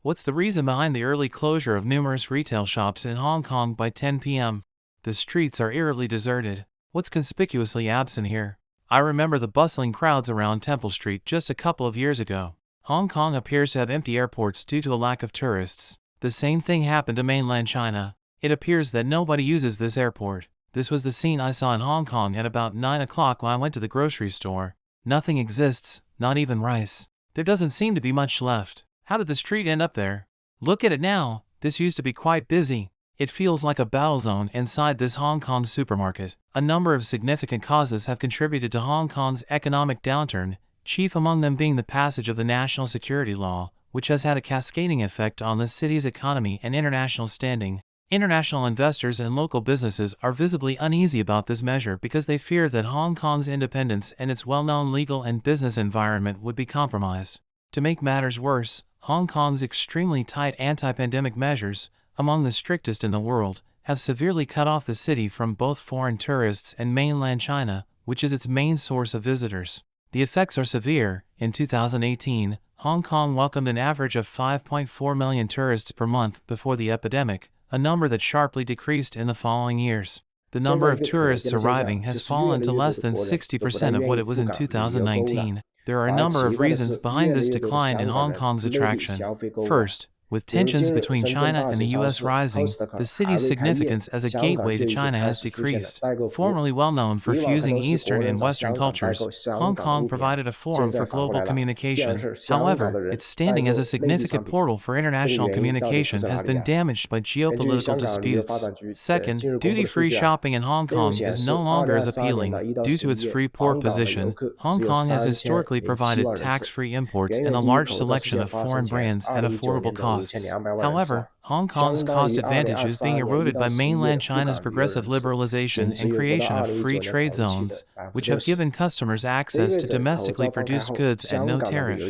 What's the reason behind the early closure of numerous retail shops in Hong Kong by 10 p.m.? The streets are eerily deserted. What's conspicuously absent here? I remember the bustling crowds around Temple Street just a couple of years ago. Hong Kong appears to have empty airports due to a lack of tourists. The same thing happened to mainland China. It appears that nobody uses this airport. This was the scene I saw in Hong Kong at about 9 o'clock when I went to the grocery store. Nothing exists, not even rice. There doesn't seem to be much left. How did the street end up there? Look at it now. This used to be quite busy. It feels like a battle zone inside this Hong Kong supermarket. A number of significant causes have contributed to Hong Kong's economic downturn, chief among them being the passage of the national security law, which has had a cascading effect on the city's economy and international standing. International investors and local businesses are visibly uneasy about this measure because they fear that Hong Kong's independence and its well-known legal and business environment would be compromised. To make matters worse, Hong Kong's extremely tight anti-pandemic measures, among the strictest in the world, have severely cut off the city from both foreign tourists and mainland China, which is its main source of visitors. The effects are severe. In 2018, Hong Kong welcomed an average of 5.4 million tourists per month before the epidemic, a number that sharply decreased in the following years. The number of tourists arriving has fallen to less than 60% of what it was in 2019. There are a number of reasons behind this decline in Hong Kong's attraction. First, with tensions between China and the U.S. rising, the city's significance as a gateway to China has decreased. Formerly well known for fusing Eastern and Western cultures, Hong Kong provided a forum for global communication. However, its standing as a significant portal for international communication has been damaged by geopolitical disputes. Second, duty-free shopping in Hong Kong is no longer as appealing. Due to its free port position, Hong Kong has historically provided tax-free imports and a large selection of foreign brands at affordable costs. However, Hong Kong's cost advantage is being eroded by mainland China's progressive liberalization and creation of free trade zones, which have given customers access to domestically produced goods at no tariff.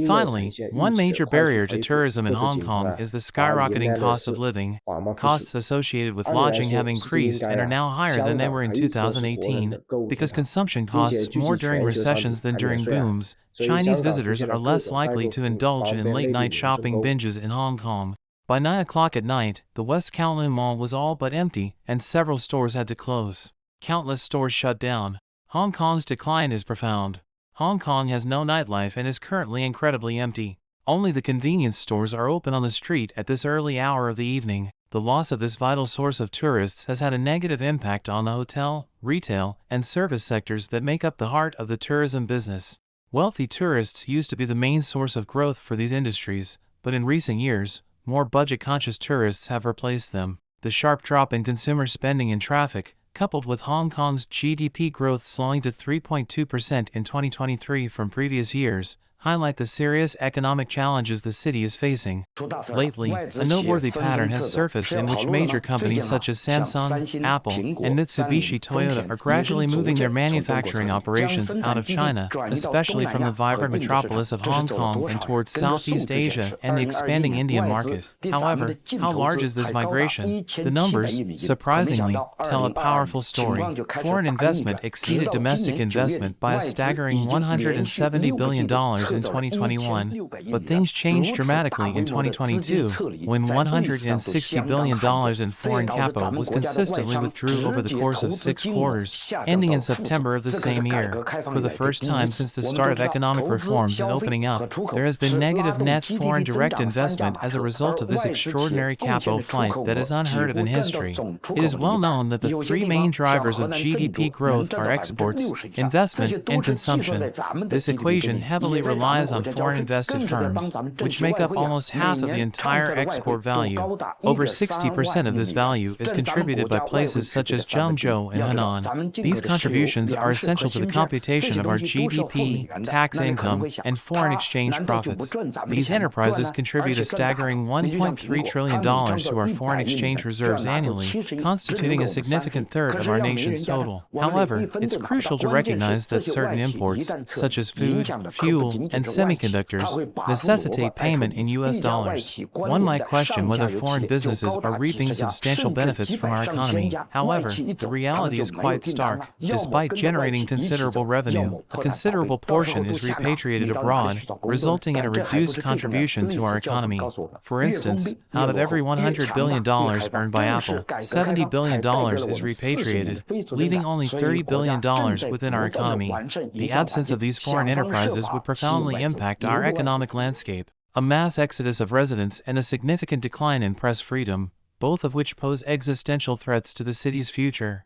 Finally, one major barrier to tourism in Hong Kong is the skyrocketing cost of living. Costs associated with lodging have increased and are now higher than they were in 2018. Because consumption costs more during recessions than during booms, Chinese visitors are less likely to indulge in late-night shopping binges in Hong Kong. By 9 o'clock at night, the West Kowloon Mall was all but empty, and several stores had to close. Countless stores shut down. Hong Kong's decline is profound. Hong Kong has no nightlife and is currently incredibly empty. Only the convenience stores are open on the street at this early hour of the evening. The loss of this vital source of tourists has had a negative impact on the hotel, retail, and service sectors that make up the heart of the tourism business. Wealthy tourists used to be the main source of growth for these industries, but in recent years, more budget-conscious tourists have replaced them. The sharp drop in consumer spending and traffic, coupled with Hong Kong's GDP growth slowing to 3.2% in 2023 from previous years, highlight the serious economic challenges the city is facing. Lately, a noteworthy pattern has surfaced in which major companies such as Samsung, Apple, and Mitsubishi Toyota are gradually moving their manufacturing operations out of China, especially from the vibrant metropolis of Hong Kong and towards Southeast Asia and the expanding Indian market. However, how large is this migration? The numbers, surprisingly, tell a powerful story. Foreign investment exceeded domestic investment by a staggering $170 billion in 2021, but things changed dramatically in 2022, when $160 billion in foreign capital was consistently withdrew over the course of 6 quarters, ending in September of the same year. For the first time since the start of economic reforms and opening up, there has been negative net foreign direct investment as a result of this extraordinary capital flight that is unheard of in history. It is well known that the 3 main drivers of GDP growth are exports, investment, and consumption. This equation heavily relies on foreign invested firms, which make up almost half of the entire export value. Over 60% of this value is contributed by places such as Zhengzhou and Henan. These contributions are essential to the computation of our GDP, tax income, and foreign exchange profits. These enterprises contribute a staggering $1.3 trillion to our foreign exchange reserves annually, constituting a significant third of our nation's total. However, it's crucial to recognize that certain imports, such as food, fuel, and semiconductors necessitate payment in US dollars. One might question whether foreign businesses are reaping substantial benefits from our economy. However, the reality is quite stark. Despite generating considerable revenue, a considerable portion is repatriated abroad, resulting in a reduced contribution to our economy. For instance, out of every $100 billion earned by Apple, $70 billion is repatriated, leaving only $30 billion within our economy. The absence of these foreign enterprises would profoundly impact our economic landscape. A mass exodus of residents and a significant decline in press freedom, both of which pose existential threats to the city's future.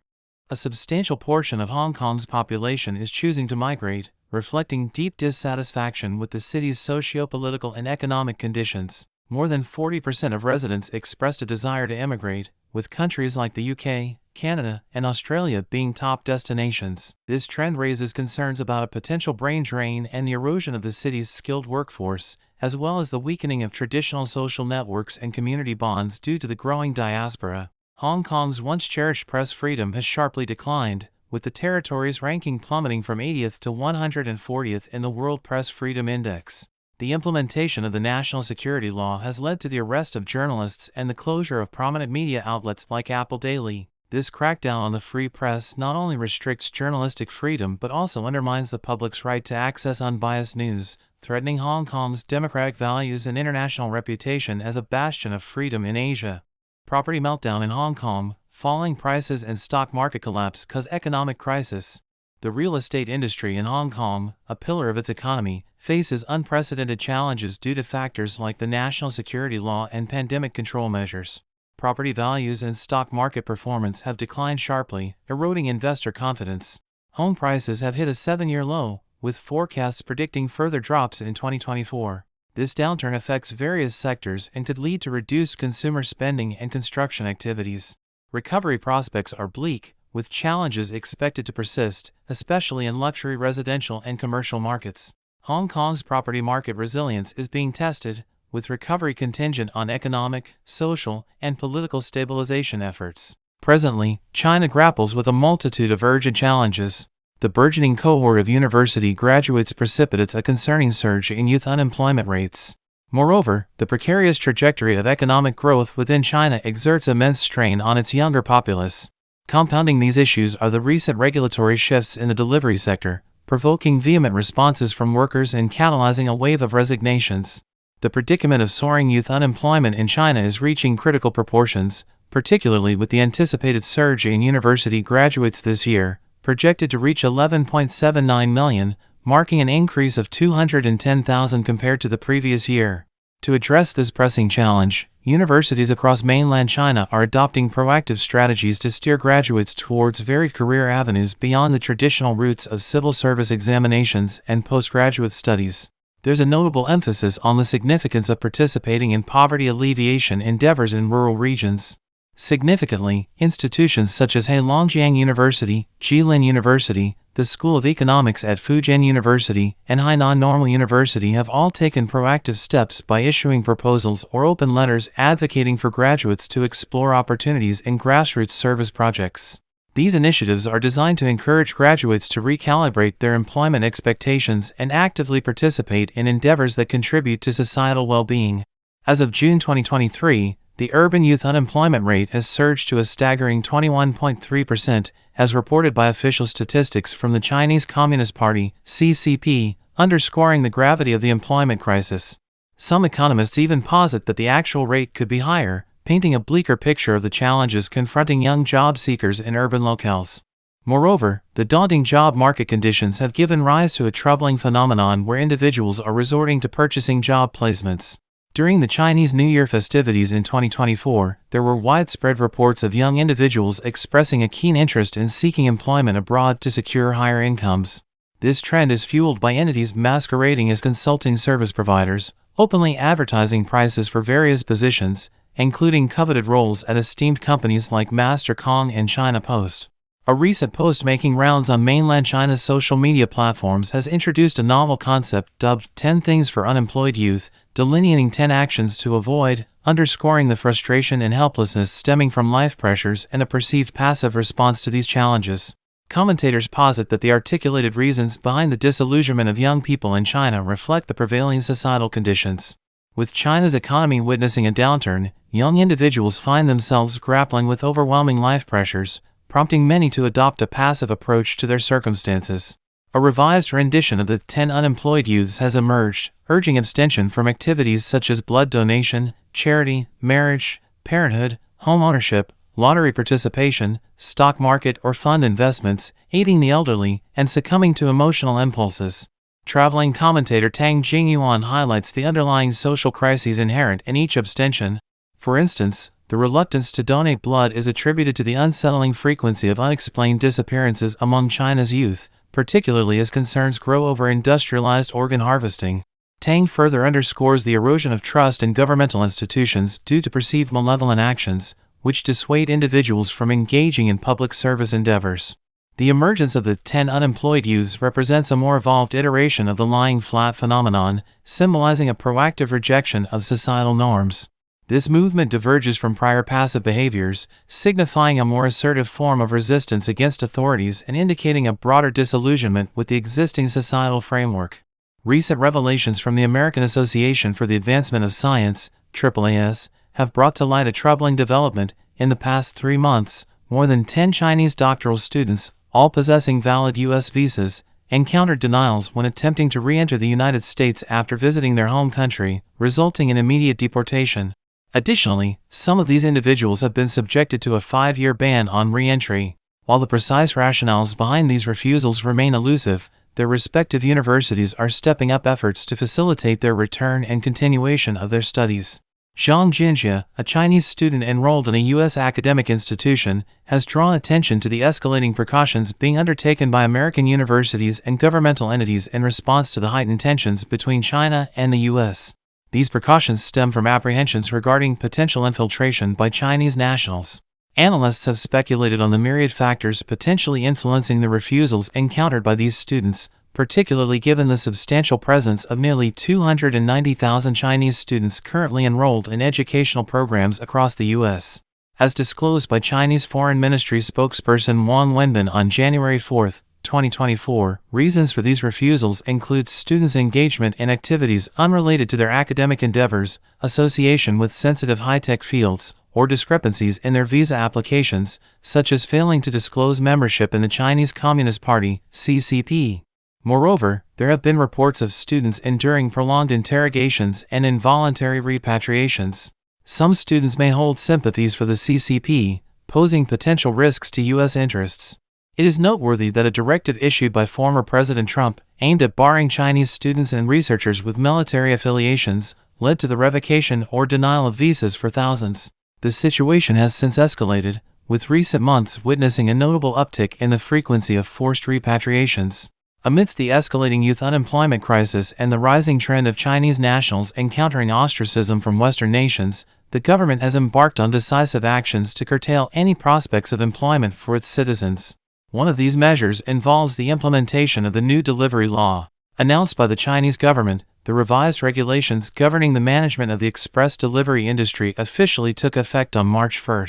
A substantial portion of Hong Kong's population is choosing to migrate, reflecting deep dissatisfaction with the city's socio-political and economic conditions. More than 40% of residents expressed a desire to immigrate, with countries like the UK, Canada, and Australia being top destinations. This trend raises concerns about a potential brain drain and the erosion of the city's skilled workforce, as well as the weakening of traditional social networks and community bonds due to the growing diaspora. Hong Kong's once cherished press freedom has sharply declined, with the territory's ranking plummeting from 80th to 140th in the World Press Freedom Index. The implementation of the national security law has led to the arrest of journalists and the closure of prominent media outlets like Apple Daily. This crackdown on the free press not only restricts journalistic freedom but also undermines the public's right to access unbiased news, threatening Hong Kong's democratic values and international reputation as a bastion of freedom in Asia. Property meltdown in Hong Kong, falling prices and stock market collapse cause economic crisis. The real estate industry in Hong Kong, a pillar of its economy, faces unprecedented challenges due to factors like the national security law and pandemic control measures. Property values and stock market performance have declined sharply, eroding investor confidence. Home prices have hit a 7-year low, with forecasts predicting further drops in 2024. This downturn affects various sectors and could lead to reduced consumer spending and construction activities. Recovery prospects are bleak, with challenges expected to persist, especially in luxury residential and commercial markets. Hong Kong's property market resilience is being tested, with recovery contingent on economic, social, and political stabilization efforts. Presently, China grapples with a multitude of urgent challenges. The burgeoning cohort of university graduates precipitates a concerning surge in youth unemployment rates. Moreover, the precarious trajectory of economic growth within China exerts immense strain on its younger populace. Compounding these issues are the recent regulatory shifts in the delivery sector, provoking vehement responses from workers and catalyzing a wave of resignations. The predicament of soaring youth unemployment in China is reaching critical proportions, particularly with the anticipated surge in university graduates this year, projected to reach 11.79 million, marking an increase of 210,000 compared to the previous year. To address this pressing challenge, universities across mainland China are adopting proactive strategies to steer graduates towards varied career avenues beyond the traditional routes of civil service examinations and postgraduate studies. There's a notable emphasis on the significance of participating in poverty alleviation endeavors in rural regions. Significantly, institutions such as Heilongjiang University, Jilin University, the School of Economics at Fujian University, and Hainan Normal University have all taken proactive steps by issuing proposals or open letters advocating for graduates to explore opportunities in grassroots service projects. These initiatives are designed to encourage graduates to recalibrate their employment expectations and actively participate in endeavors that contribute to societal well-being. As of June 2023, the urban youth unemployment rate has surged to a staggering 21.3%, as reported by official statistics from the Chinese Communist Party, CCP, underscoring the gravity of the employment crisis. Some economists even posit that the actual rate could be higher, painting a bleaker picture of the challenges confronting young job seekers in urban locales. Moreover, the daunting job market conditions have given rise to a troubling phenomenon where individuals are resorting to purchasing job placements. During the Chinese New Year festivities in 2024, there were widespread reports of young individuals expressing a keen interest in seeking employment abroad to secure higher incomes. This trend is fueled by entities masquerading as consulting service providers, openly advertising prices for various positions, including coveted roles at esteemed companies like Master Kong and China Post. A recent post making rounds on mainland China's social media platforms has introduced a novel concept dubbed 10 Things for Unemployed Youth, delineating 10 actions to avoid, underscoring the frustration and helplessness stemming from life pressures and a perceived passive response to these challenges. Commentators posit that the articulated reasons behind the disillusionment of young people in China reflect the prevailing societal conditions. With China's economy witnessing a downturn, young individuals find themselves grappling with overwhelming life pressures, prompting many to adopt a passive approach to their circumstances. A revised rendition of the 10 unemployed youths has emerged, urging abstention from activities such as blood donation, charity, marriage, parenthood, home ownership, lottery participation, stock market or fund investments, aiding the elderly, and succumbing to emotional impulses. Traveling commentator Tang Jingyuan highlights the underlying social crises inherent in each abstention. For instance, the reluctance to donate blood is attributed to the unsettling frequency of unexplained disappearances among China's youth, particularly as concerns grow over industrialized organ harvesting. Tang further underscores the erosion of trust in governmental institutions due to perceived malevolent actions, which dissuade individuals from engaging in public service endeavors. The emergence of the 10 unemployed youths represents a more evolved iteration of the lying flat phenomenon, symbolizing a proactive rejection of societal norms. This movement diverges from prior passive behaviors, signifying a more assertive form of resistance against authorities and indicating a broader disillusionment with the existing societal framework. Recent revelations from the American Association for the Advancement of Science, AAAS, have brought to light a troubling development. In the past 3 months, more than 10 Chinese doctoral students, all possessing valid U.S. visas, encountered denials when attempting to re-enter the United States after visiting their home country, resulting in immediate deportation. Additionally, some of these individuals have been subjected to a 5-year ban on re-entry. While the precise rationales behind these refusals remain elusive, their respective universities are stepping up efforts to facilitate their return and continuation of their studies. Zhang Jinjia, a Chinese student enrolled in a U.S. academic institution, has drawn attention to the escalating precautions being undertaken by American universities and governmental entities in response to the heightened tensions between China and the U.S. These precautions stem from apprehensions regarding potential infiltration by Chinese nationals. Analysts have speculated on the myriad factors potentially influencing the refusals encountered by these students, particularly given the substantial presence of nearly 290,000 Chinese students currently enrolled in educational programs across the U.S. As disclosed by Chinese Foreign Ministry spokesperson Wang Wenbin on January 4, 2024, reasons for these refusals include students' engagement in activities unrelated to their academic endeavors, association with sensitive high-tech fields, or discrepancies in their visa applications, such as failing to disclose membership in the Chinese Communist Party, CCP. Moreover, there have been reports of students enduring prolonged interrogations and involuntary repatriations. Some students may hold sympathies for the CCP, posing potential risks to U.S. interests. It is noteworthy that a directive issued by former President Trump, aimed at barring Chinese students and researchers with military affiliations, led to the revocation or denial of visas for thousands. The situation has since escalated, with recent months witnessing a notable uptick in the frequency of forced repatriations. Amidst the escalating youth unemployment crisis and the rising trend of Chinese nationals encountering ostracism from Western nations, the government has embarked on decisive actions to curtail any prospects of employment for its citizens. One of these measures involves the implementation of the new delivery law. Announced by the Chinese government, the revised regulations governing the management of the express delivery industry officially took effect on March 1.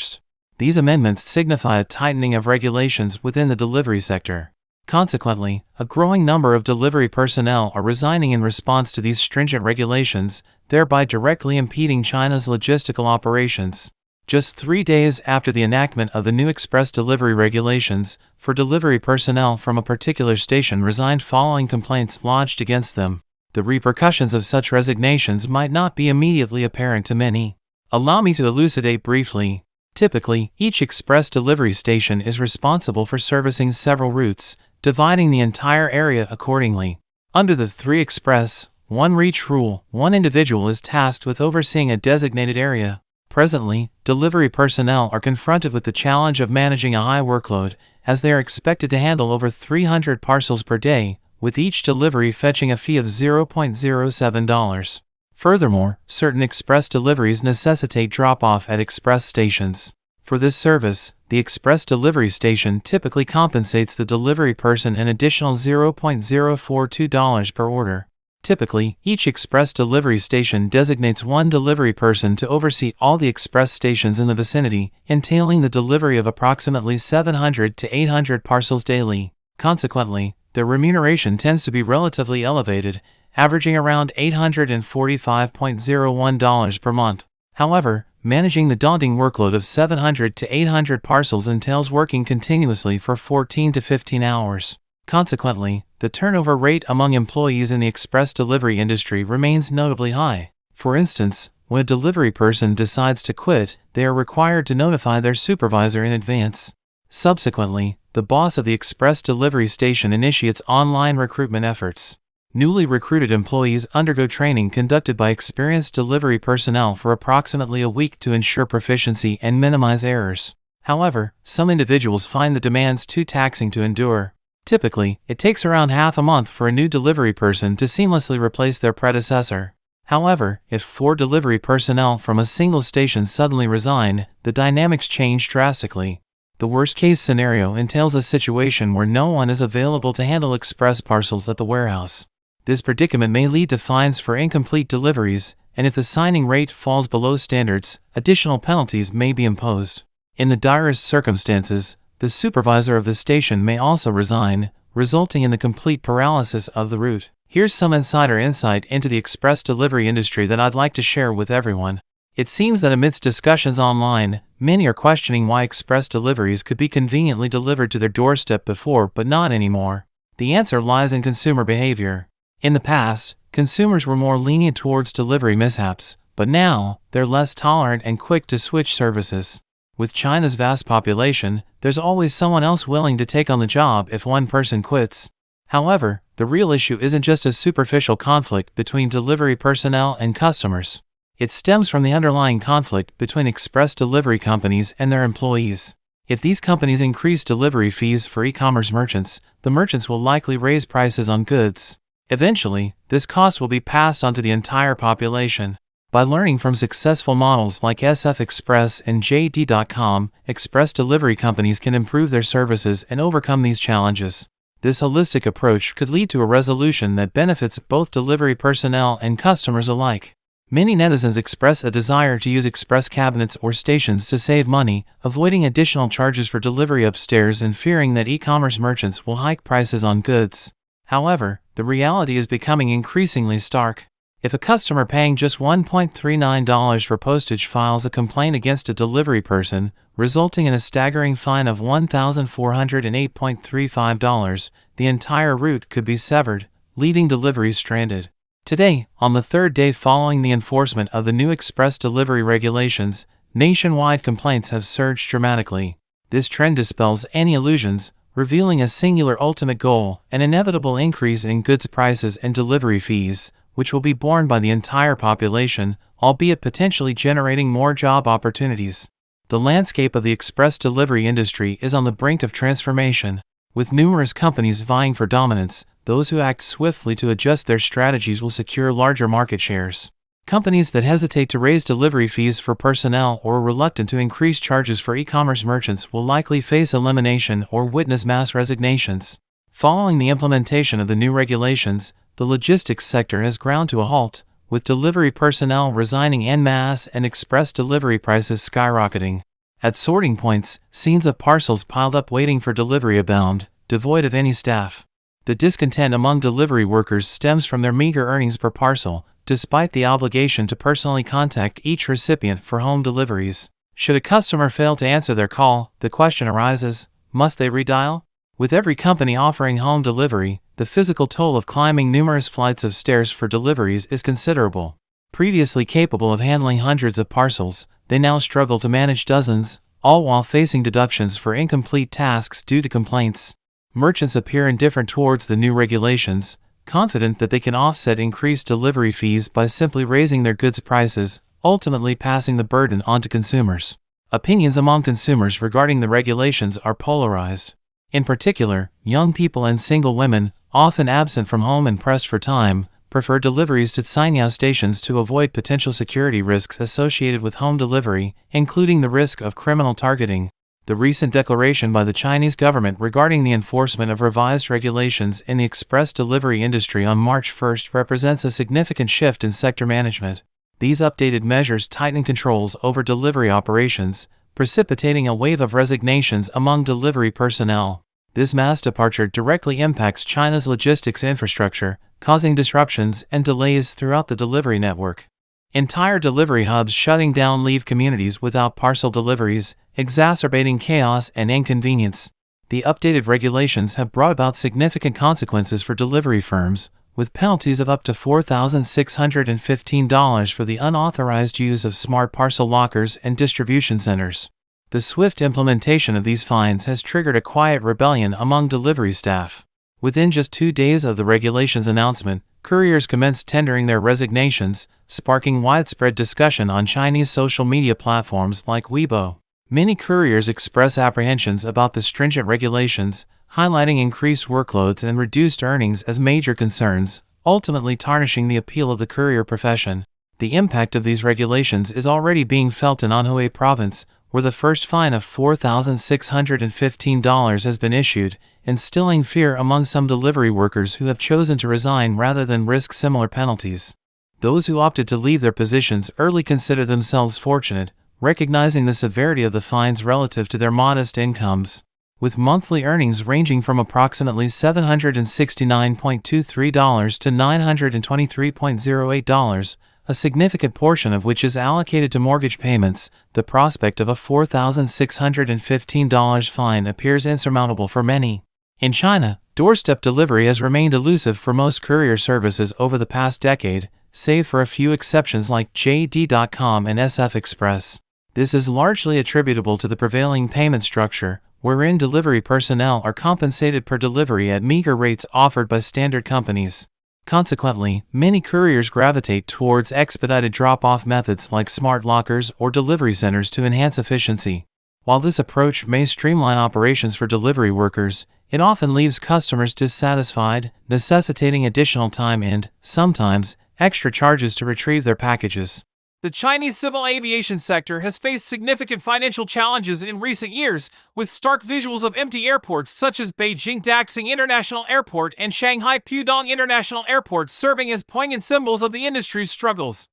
These amendments signify a tightening of regulations within the delivery sector. Consequently, a growing number of delivery personnel are resigning in response to these stringent regulations, thereby directly impeding China's logistical operations. Just 3 days after the enactment of the new express delivery regulations, for delivery personnel from a particular station resigned following complaints lodged against them. The repercussions of such resignations might not be immediately apparent to many. Allow me to elucidate briefly. Typically, each express delivery station is responsible for servicing several routes, dividing the entire area accordingly. Under the 3 express, 1 reach rule, one individual is tasked with overseeing a designated area. Presently, delivery personnel are confronted with the challenge of managing a high workload, as they are expected to handle over 300 parcels per day, with each delivery fetching a fee of $0.07. Furthermore, certain express deliveries necessitate drop-off at express stations. For this service, the express delivery station typically compensates the delivery person an additional $0.042 per order. Typically, each express delivery station designates one delivery person to oversee all the express stations in the vicinity, entailing the delivery of approximately 700 to 800 parcels daily. Consequently, their remuneration tends to be relatively elevated, averaging around $845.01 per month. However, managing the daunting workload of 700 to 800 parcels entails working continuously for 14 to 15 hours. Consequently, the turnover rate among employees in the express delivery industry remains notably high. For instance, when a delivery person decides to quit, they are required to notify their supervisor in advance. Subsequently, the boss of the express delivery station initiates online recruitment efforts. Newly recruited employees undergo training conducted by experienced delivery personnel for approximately a week to ensure proficiency and minimize errors. However, some individuals find the demands too taxing to endure. Typically, it takes around half a month for a new delivery person to seamlessly replace their predecessor. However, if 4 delivery personnel from a single station suddenly resign, the dynamics change drastically. The worst-case scenario entails a situation where no one is available to handle express parcels at the warehouse. This predicament may lead to fines for incomplete deliveries, and if the signing rate falls below standards, additional penalties may be imposed. In the direst circumstances, the supervisor of the station may also resign, resulting in the complete paralysis of the route. Here's some insider insight into the express delivery industry that I'd like to share with everyone. It seems that amidst discussions online, many are questioning why express deliveries could be conveniently delivered to their doorstep before but not anymore. The answer lies in consumer behavior. In the past, consumers were more lenient towards delivery mishaps, but now, they're less tolerant and quick to switch services. With China's vast population, there's always someone else willing to take on the job if one person quits. However, the real issue isn't just a superficial conflict between delivery personnel and customers. It stems from the underlying conflict between express delivery companies and their employees. If these companies increase delivery fees for e-commerce merchants, the merchants will likely raise prices on goods. Eventually, this cost will be passed on to the entire population. By learning from successful models like SF Express and JD.com, express delivery companies can improve their services and overcome these challenges. This holistic approach could lead to a resolution that benefits both delivery personnel and customers alike. Many netizens express a desire to use express cabinets or stations to save money, avoiding additional charges for delivery upstairs and fearing that e-commerce merchants will hike prices on goods. However, the reality is becoming increasingly stark. If a customer paying just $1.39 for postage files a complaint against a delivery person, resulting in a staggering fine of $1,408.35, the entire route could be severed, leaving deliveries stranded. Today, on the third day following the enforcement of the new express delivery regulations, nationwide complaints have surged dramatically. This trend dispels any illusions, revealing a singular ultimate goal: an inevitable increase in goods prices and delivery fees, which will be borne by the entire population, albeit potentially generating more job opportunities. The landscape of the express delivery industry is on the brink of transformation. With numerous companies vying for dominance, those who act swiftly to adjust their strategies will secure larger market shares. Companies that hesitate to raise delivery fees for personnel or are reluctant to increase charges for e-commerce merchants will likely face elimination or witness mass resignations. Following the implementation of the new regulations, the logistics sector has ground to a halt, with delivery personnel resigning en masse and express delivery prices skyrocketing. At sorting points, scenes of parcels piled up waiting for delivery abound, devoid of any staff. The discontent among delivery workers stems from their meager earnings per parcel, despite the obligation to personally contact each recipient for home deliveries. Should a customer fail to answer their call, the question arises, must they redial? With every company offering home delivery, the physical toll of climbing numerous flights of stairs for deliveries is considerable. Previously capable of handling hundreds of parcels, they now struggle to manage dozens, all while facing deductions for incomplete tasks due to complaints. Merchants appear indifferent towards the new regulations, confident that they can offset increased delivery fees by simply raising their goods prices, ultimately passing the burden on to consumers. Opinions among consumers regarding the regulations are polarized. In particular, young people and single women, often absent from home and pressed for time, prefer deliveries to Sanyao stations to avoid potential security risks associated with home delivery, including the risk of criminal targeting. The recent declaration by the Chinese government regarding the enforcement of revised regulations in the express delivery industry on March 1st represents a significant shift in sector management. These updated measures tighten controls over delivery operations, precipitating a wave of resignations among delivery personnel. This mass departure directly impacts China's logistics infrastructure, causing disruptions and delays throughout the delivery network. Entire delivery hubs shutting down leave communities without parcel deliveries, exacerbating chaos and inconvenience. The updated regulations have brought about significant consequences for delivery firms, with penalties of up to $4,615 for the unauthorized use of smart parcel lockers and distribution centers. The swift implementation of these fines has triggered a quiet rebellion among delivery staff. Within just 2 days of the regulations announcement, couriers commenced tendering their resignations, sparking widespread discussion on Chinese social media platforms like Weibo. Many couriers express apprehensions about the stringent regulations, highlighting increased workloads and reduced earnings as major concerns, ultimately tarnishing the appeal of the courier profession. The impact of these regulations is already being felt in Anhui Province, where the first fine of $4,615 has been issued, instilling fear among some delivery workers who have chosen to resign rather than risk similar penalties. Those who opted to leave their positions early consider themselves fortunate, recognizing the severity of the fines relative to their modest incomes. With monthly earnings ranging from approximately $769.23 to $923.08, a significant portion of which is allocated to mortgage payments, the prospect of a $4,615 fine appears insurmountable for many. In China, doorstep delivery has remained elusive for most courier services over the past decade, save for a few exceptions like JD.com and SF Express. This is largely attributable to the prevailing payment structure, wherein delivery personnel are compensated per delivery at meager rates offered by standard companies. Consequently, many couriers gravitate towards expedited drop-off methods like smart lockers or delivery centers to enhance efficiency. While this approach may streamline operations for delivery workers, it often leaves customers dissatisfied, necessitating additional time and, sometimes, extra charges to retrieve their packages. The Chinese civil aviation sector has faced significant financial challenges in recent years, with stark visuals of empty airports such as Beijing Daxing International Airport and Shanghai Pudong International Airport serving as poignant symbols of the industry's struggles.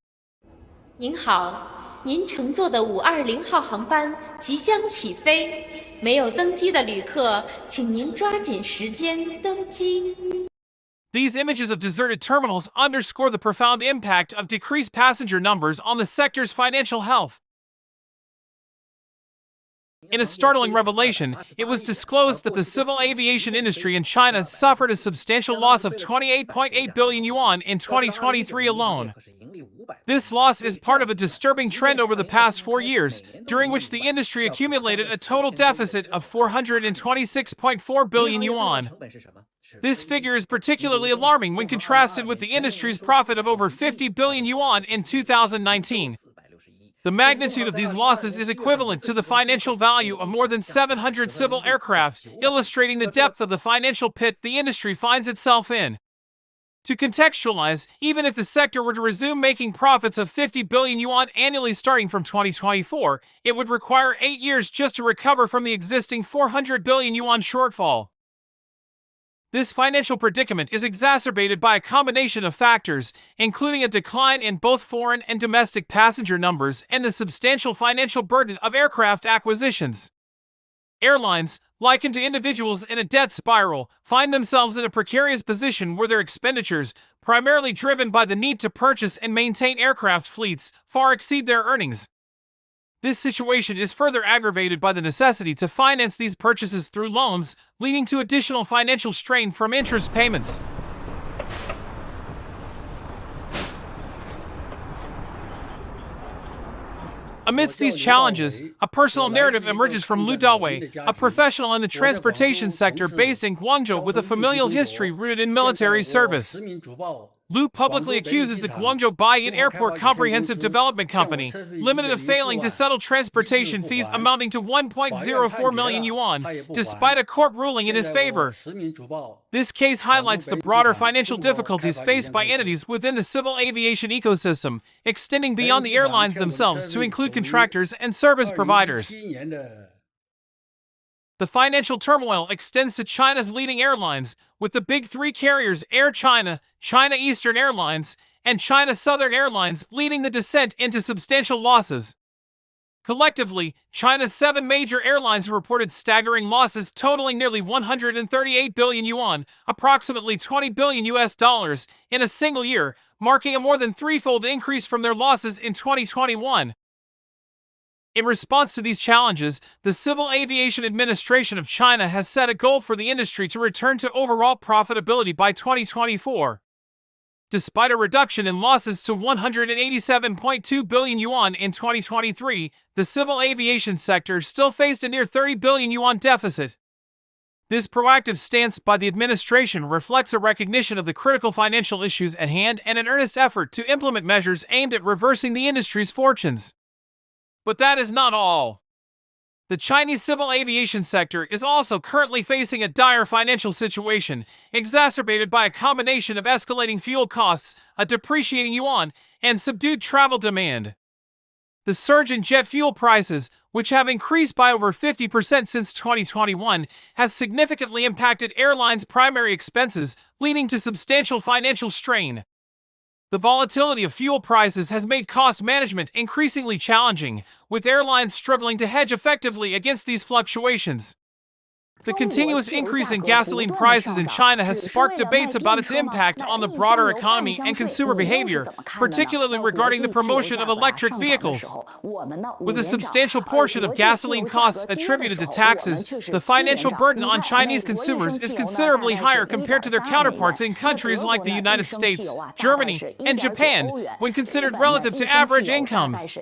您好，您乘坐的520号航班即将起飞，没有登机的旅客，请您抓紧时间登机。 These images of deserted terminals underscore the profound impact of decreased passenger numbers on the sector's financial health. In a startling revelation, it was disclosed that the civil aviation industry in China suffered a substantial loss of 28.8 billion yuan in 2023 alone. This loss is part of a disturbing trend over the past 4 years, during which the industry accumulated a total deficit of 426.4 billion yuan. This figure is particularly alarming when contrasted with the industry's profit of over 50 billion yuan in 2019. The magnitude of these losses is equivalent to the financial value of more than 700 civil aircraft, illustrating the depth of the financial pit the industry finds itself in. To contextualize, even if the sector were to resume making profits of 50 billion yuan annually starting from 2024, it would require 8 years just to recover from the existing 400 billion yuan shortfall. This financial predicament is exacerbated by a combination of factors, including a decline in both foreign and domestic passenger numbers and the substantial financial burden of aircraft acquisitions. Airlines, likened to individuals in a debt spiral, find themselves in a precarious position where their expenditures, primarily driven by the need to purchase and maintain aircraft fleets, far exceed their earnings. This situation is further aggravated by the necessity to finance these purchases through loans, leading to additional financial strain from interest payments. Amidst these challenges, a personal narrative emerges from Lu Dawei, a professional in the transportation sector based in Guangzhou with a familial history rooted in military service. Lu publicly accuses the Guangzhou Baiyun Airport Comprehensive Development Company, Limited, of failing to settle transportation fees amounting to 1.04 million yuan, despite a court ruling in his favor. This case highlights the broader financial difficulties faced by entities within the civil aviation ecosystem, extending beyond the airlines themselves to include contractors and service providers. The financial turmoil extends to China's leading airlines, with the big three carriers Air China, China Eastern Airlines, and China Southern Airlines leading the descent into substantial losses. Collectively, China's 7 major airlines reported staggering losses totaling nearly 138 billion yuan, approximately 20 billion US dollars, in a single year, marking a more than threefold increase from their losses in 2021. In response to these challenges, the Civil Aviation Administration of China has set a goal for the industry to return to overall profitability by 2024. Despite a reduction in losses to 187.2 billion yuan in 2023, the civil aviation sector still faced a near 30 billion yuan deficit. This proactive stance by the administration reflects a recognition of the critical financial issues at hand and an earnest effort to implement measures aimed at reversing the industry's fortunes. But that is not all. The Chinese civil aviation sector is also currently facing a dire financial situation, exacerbated by a combination of escalating fuel costs, a depreciating yuan, and subdued travel demand. The surge in jet fuel prices, which have increased by over 50% since 2021, has significantly impacted airlines' primary expenses, leading to substantial financial strain. The volatility of fuel prices has made cost management increasingly challenging, with airlines struggling to hedge effectively against these fluctuations. The continuous increase in gasoline prices in China has sparked debates about its impact on the broader economy and consumer behavior, particularly regarding the promotion of electric vehicles. With a substantial portion of gasoline costs attributed to taxes, the financial burden on Chinese consumers is considerably higher compared to their counterparts in countries like the United States, Germany, and Japan, when considered relative to average incomes.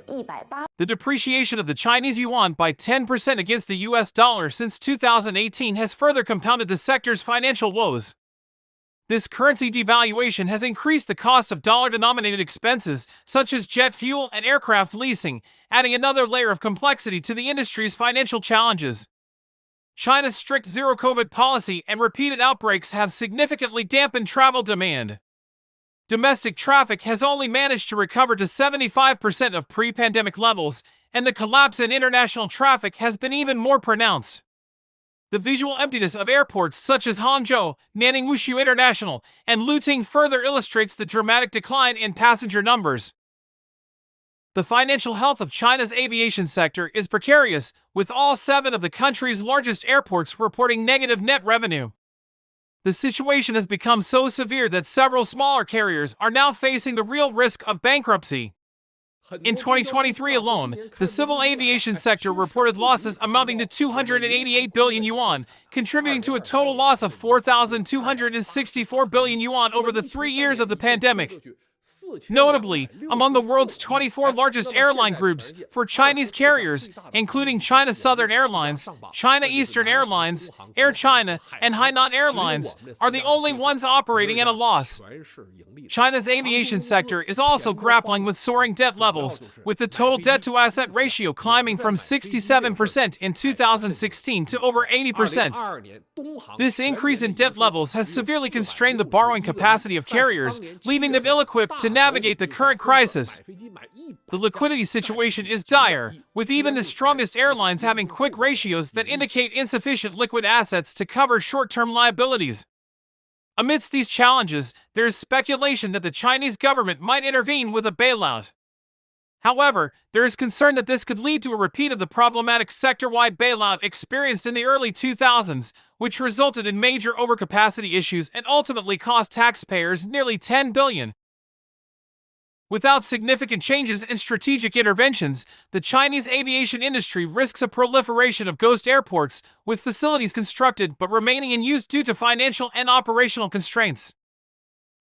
The depreciation of the Chinese yuan by 10% against the US dollar since 2018 has further compounded the sector's financial woes. This currency devaluation has increased the cost of dollar-denominated expenses, such as jet fuel and aircraft leasing, adding another layer of complexity to the industry's financial challenges. China's strict zero-COVID policy and repeated outbreaks have significantly dampened travel demand. Domestic traffic has only managed to recover to 75% of pre-pandemic levels, and the collapse in international traffic has been even more pronounced. The visual emptiness of airports such as Hangzhou, Nanning Wushu International, and Luting further illustrates the dramatic decline in passenger numbers. The financial health of China's aviation sector is precarious, with all 7 of the country's largest airports reporting negative net revenue. The situation has become so severe that several smaller carriers are now facing the real risk of bankruptcy. In 2023 alone, the civil aviation sector reported losses amounting to 288 billion yuan, contributing to a total loss of 4,264 billion yuan over the 3 years of the pandemic. Notably, among the world's 24 largest airline groups for Chinese carriers, including China Southern Airlines, China Eastern Airlines, Air China, and Hainan Airlines, are the only ones operating at a loss. China's aviation sector is also grappling with soaring debt levels, with the total debt-to-asset ratio climbing from 67% in 2016 to over 80%. This increase in debt levels has severely constrained the borrowing capacity of carriers, leaving them ill-equipped to navigate the current crisis. The liquidity situation is dire, with even the strongest airlines having quick ratios that indicate insufficient liquid assets to cover short-term liabilities. Amidst these challenges, there is speculation that the Chinese government might intervene with a bailout. However, there is concern that this could lead to a repeat of the problematic sector-wide bailout experienced in the early 2000s, which resulted in major overcapacity issues and ultimately cost taxpayers nearly 10 billion. Without significant changes in strategic interventions, the Chinese aviation industry risks a proliferation of ghost airports, with facilities constructed but remaining in use due to financial and operational constraints.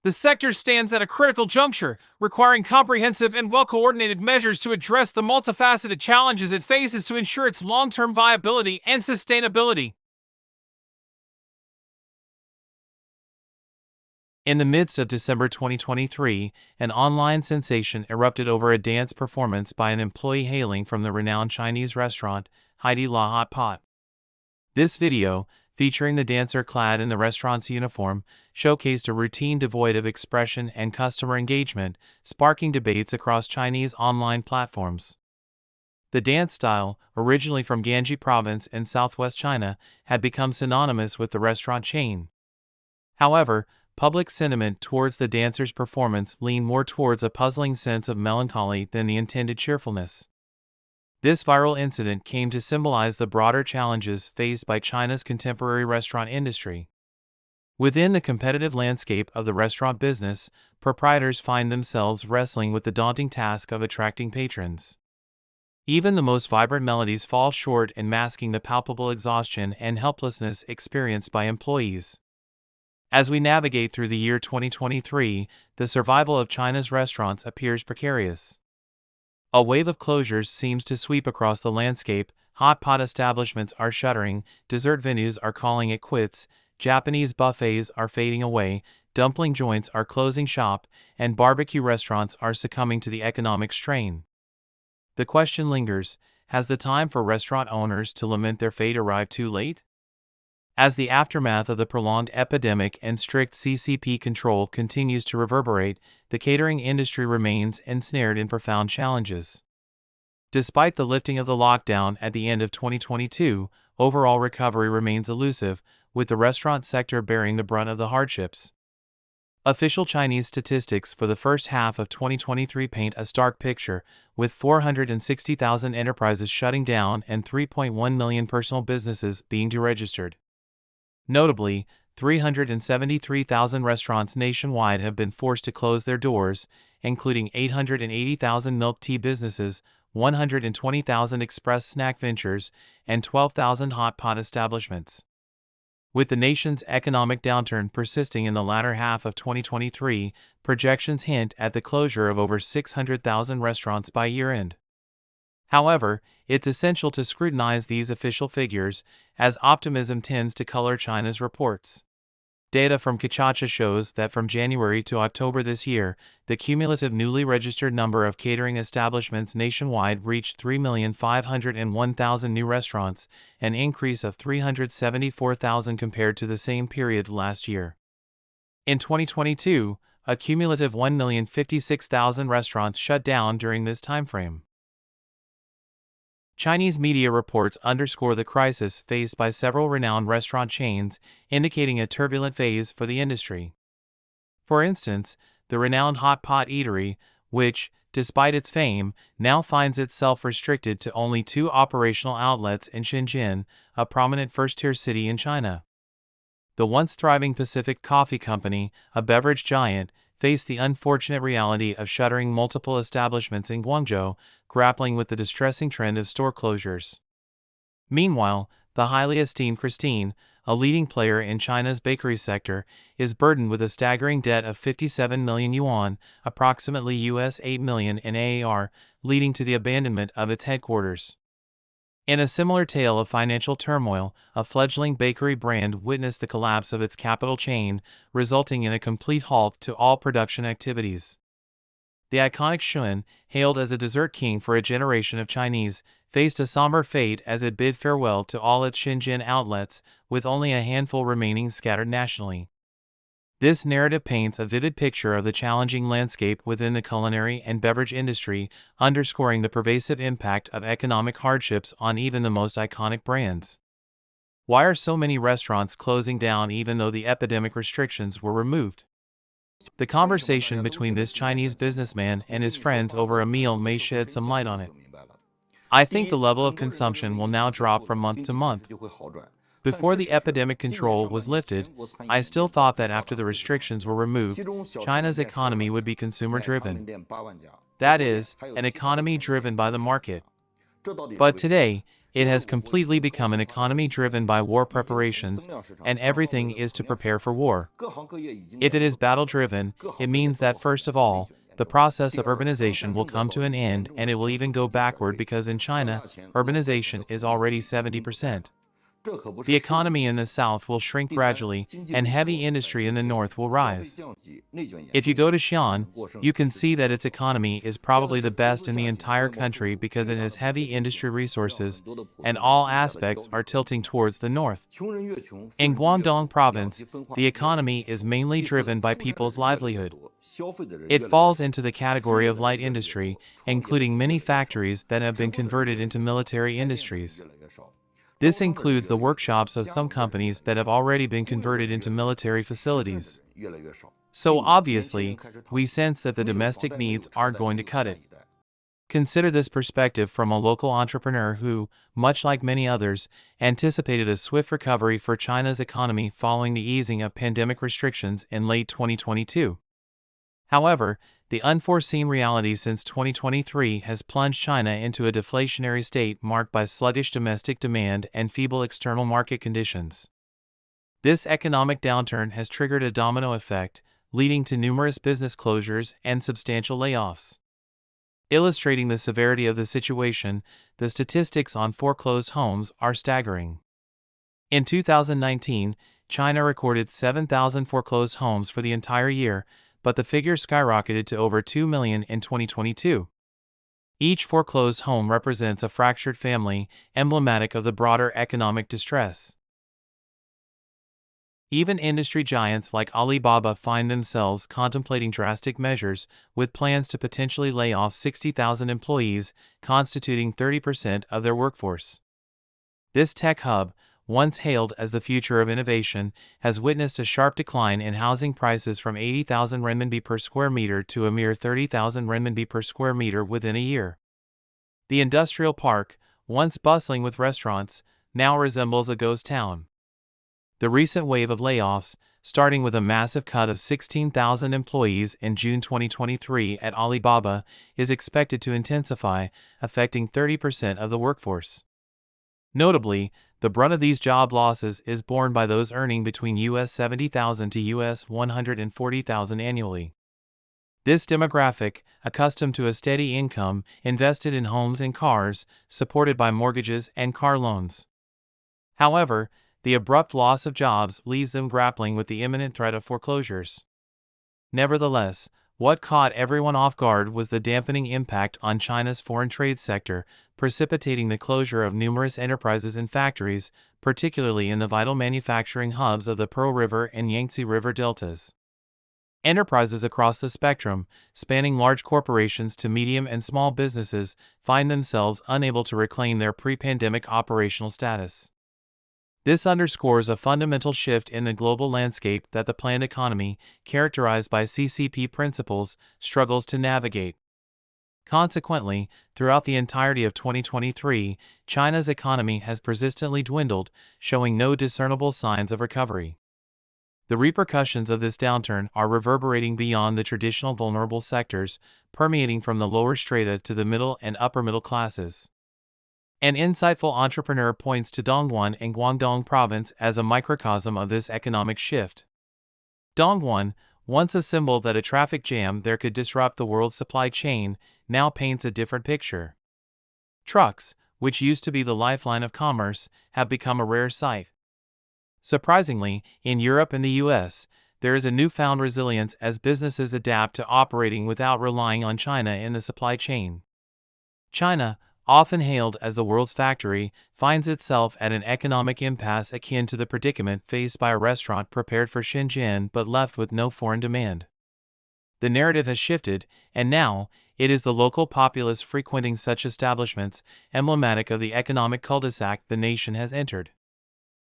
The sector stands at a critical juncture, requiring comprehensive and well-coordinated measures to address the multifaceted challenges it faces to ensure its long-term viability and sustainability. In the midst of December 2023, an online sensation erupted over a dance performance by an employee hailing from the renowned Chinese restaurant, Haidi La Hot Pot. This video, featuring the dancer clad in the restaurant's uniform, showcased a routine devoid of expression and customer engagement, sparking debates across Chinese online platforms. The dance style, originally from Ganji province in southwest China, had become synonymous with the restaurant chain. However, public sentiment towards the dancer's performance leaned more towards a puzzling sense of melancholy than the intended cheerfulness. This viral incident came to symbolize the broader challenges faced by China's contemporary restaurant industry. Within the competitive landscape of the restaurant business, proprietors find themselves wrestling with the daunting task of attracting patrons. Even the most vibrant melodies fall short in masking the palpable exhaustion and helplessness experienced by employees. As we navigate through the year 2023, the survival of China's restaurants appears precarious. A wave of closures seems to sweep across the landscape. Hot pot establishments are shuttering, dessert venues are calling it quits, Japanese buffets are fading away, dumpling joints are closing shop, and barbecue restaurants are succumbing to the economic strain. The question lingers, has the time for restaurant owners to lament their fate arrived too late? As the aftermath of the prolonged epidemic and strict CCP control continues to reverberate, the catering industry remains ensnared in profound challenges. Despite the lifting of the lockdown at the end of 2022, overall recovery remains elusive, with the restaurant sector bearing the brunt of the hardships. Official Chinese statistics for the first half of 2023 paint a stark picture, with 460,000 enterprises shutting down and 3.1 million personal businesses being deregistered. Notably, 373,000 restaurants nationwide have been forced to close their doors, including 880,000 milk tea businesses, 120,000 express snack ventures, and 12,000 hot pot establishments. With the nation's economic downturn persisting in the latter half of 2023, projections hint at the closure of over 600,000 restaurants by year-end. However, it's essential to scrutinize these official figures, as optimism tends to color China's reports. Data from Kachacha shows that from January to October this year, the cumulative newly registered number of catering establishments nationwide reached 3,501,000 new restaurants, an increase of 374,000 compared to the same period last year. In 2022, a cumulative 1,056,000 restaurants shut down during this timeframe. Chinese media reports underscore the crisis faced by several renowned restaurant chains, indicating a turbulent phase for the industry. For instance, the renowned Hot Pot Eatery, which, despite its fame, now finds itself restricted to only 2 operational outlets in Shenzhen, a prominent first-tier city in China. The once thriving Pacific Coffee Company, a beverage giant, faced the unfortunate reality of shuttering multiple establishments in Guangzhou, grappling with the distressing trend of store closures. Meanwhile, the highly esteemed Christine, a leading player in China's bakery sector, is burdened with a staggering debt of 57 million yuan, approximately US 8 million in AAR, leading to the abandonment of its headquarters. In a similar tale of financial turmoil, a fledgling bakery brand witnessed the collapse of its capital chain, resulting in a complete halt to all production activities. The iconic Shun, hailed as a dessert king for a generation of Chinese, faced a somber fate as it bid farewell to all its Shenzhen outlets, with only a handful remaining scattered nationally. This narrative paints a vivid picture of the challenging landscape within the culinary and beverage industry, underscoring the pervasive impact of economic hardships on even the most iconic brands. Why are so many restaurants closing down even though the epidemic restrictions were removed? The conversation between this Chinese businessman and his friends over a meal may shed some light on it. I think the level of consumption will now drop from month to month. Before the epidemic control was lifted, I still thought that after the restrictions were removed, China's economy would be consumer-driven. That is, an economy driven by the market. But today, it has completely become an economy driven by war preparations, and everything is to prepare for war. If it is battle-driven, it means that first of all, the process of urbanization will come to an end, and it will even go backward because in China, urbanization is already 70%. The economy in the south will shrink gradually, and heavy industry in the north will rise. If you go to Xi'an, you can see that its economy is probably the best in the entire country because it has heavy industry resources, and all aspects are tilting towards the north. In Guangdong province, the economy is mainly driven by people's livelihood. It falls into the category of light industry, including many factories that have been converted into military industries. This includes the workshops of some companies that have already been converted into military facilities. So obviously, we sense that the domestic needs aren't going to cut it. Consider this perspective from a local entrepreneur who, much like many others, anticipated a swift recovery for China's economy following the easing of pandemic restrictions in late 2022. However, the unforeseen reality since 2023 has plunged China into a deflationary state marked by sluggish domestic demand and feeble external market conditions. This economic downturn has triggered a domino effect, leading to numerous business closures and substantial layoffs. Illustrating the severity of the situation, the statistics on foreclosed homes are staggering. In 2019, China recorded 7,000 foreclosed homes for the entire year, but the figure skyrocketed to over 2 million in 2022. Each foreclosed home represents a fractured family, emblematic of the broader economic distress. Even industry giants like Alibaba find themselves contemplating drastic measures, with plans to potentially lay off 60,000 employees, constituting 30% of their workforce. This tech hub, once hailed as the future of innovation, has witnessed a sharp decline in housing prices from 80,000 renminbi per square meter to a mere 30,000 renminbi per square meter within a year. The industrial park, once bustling with restaurants, now resembles a ghost town. The recent wave of layoffs, starting with a massive cut of 16,000 employees in June 2023 at Alibaba, is expected to intensify, affecting 30% of the workforce. Notably, the brunt of these job losses is borne by those earning between US $70,000 to US $140,000 annually. This demographic, accustomed to a steady income, invested in homes and cars, supported by mortgages and car loans. However, the abrupt loss of jobs leaves them grappling with the imminent threat of foreclosures. Nevertheless, what caught everyone off guard was the dampening impact on China's foreign trade sector, precipitating the closure of numerous enterprises and factories, particularly in the vital manufacturing hubs of the Pearl River and Yangtze River deltas. Enterprises across the spectrum, spanning large corporations to medium and small businesses, find themselves unable to reclaim their pre-pandemic operational status. This underscores a fundamental shift in the global landscape that the planned economy, characterized by CCP principles, struggles to navigate. Consequently, throughout the entirety of 2023, China's economy has persistently dwindled, showing no discernible signs of recovery. The repercussions of this downturn are reverberating beyond the traditional vulnerable sectors, permeating from the lower strata to the middle and upper middle classes. An insightful entrepreneur points to Dongguan in Guangdong province as a microcosm of this economic shift. Dongguan, once a symbol that a traffic jam there could disrupt the world's supply chain, now paints a different picture. Trucks, which used to be the lifeline of commerce, have become a rare sight. Surprisingly, in Europe and the US, there is a newfound resilience as businesses adapt to operating without relying on China in the supply chain. China, often hailed as the world's factory, finds itself at an economic impasse akin to the predicament faced by a restaurant prepared for Shenzhen but left with no foreign demand. The narrative has shifted, and now, it is the local populace frequenting such establishments, emblematic of the economic cul-de-sac the nation has entered.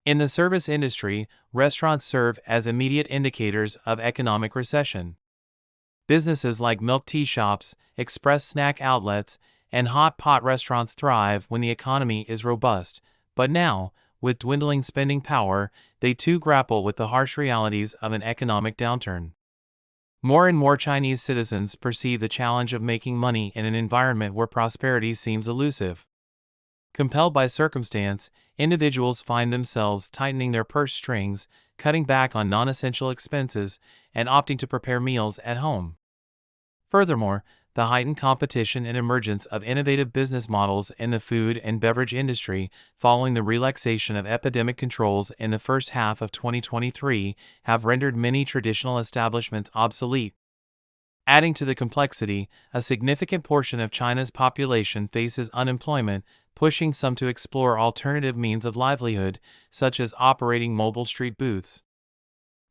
In the service industry, restaurants serve as immediate indicators of economic recession. Businesses like milk tea shops, express snack outlets, and hot pot restaurants thrive when the economy is robust, but now, with dwindling spending power, they too grapple with the harsh realities of an economic downturn. More and more Chinese citizens perceive the challenge of making money in an environment where prosperity seems elusive. Compelled by circumstance, individuals find themselves tightening their purse strings, cutting back on non-essential expenses, and opting to prepare meals at home. Furthermore, the heightened competition and emergence of innovative business models in the food and beverage industry following the relaxation of epidemic controls in the first half of 2023 have rendered many traditional establishments obsolete. Adding to the complexity, a significant portion of China's population faces unemployment, pushing some to explore alternative means of livelihood, such as operating mobile street booths.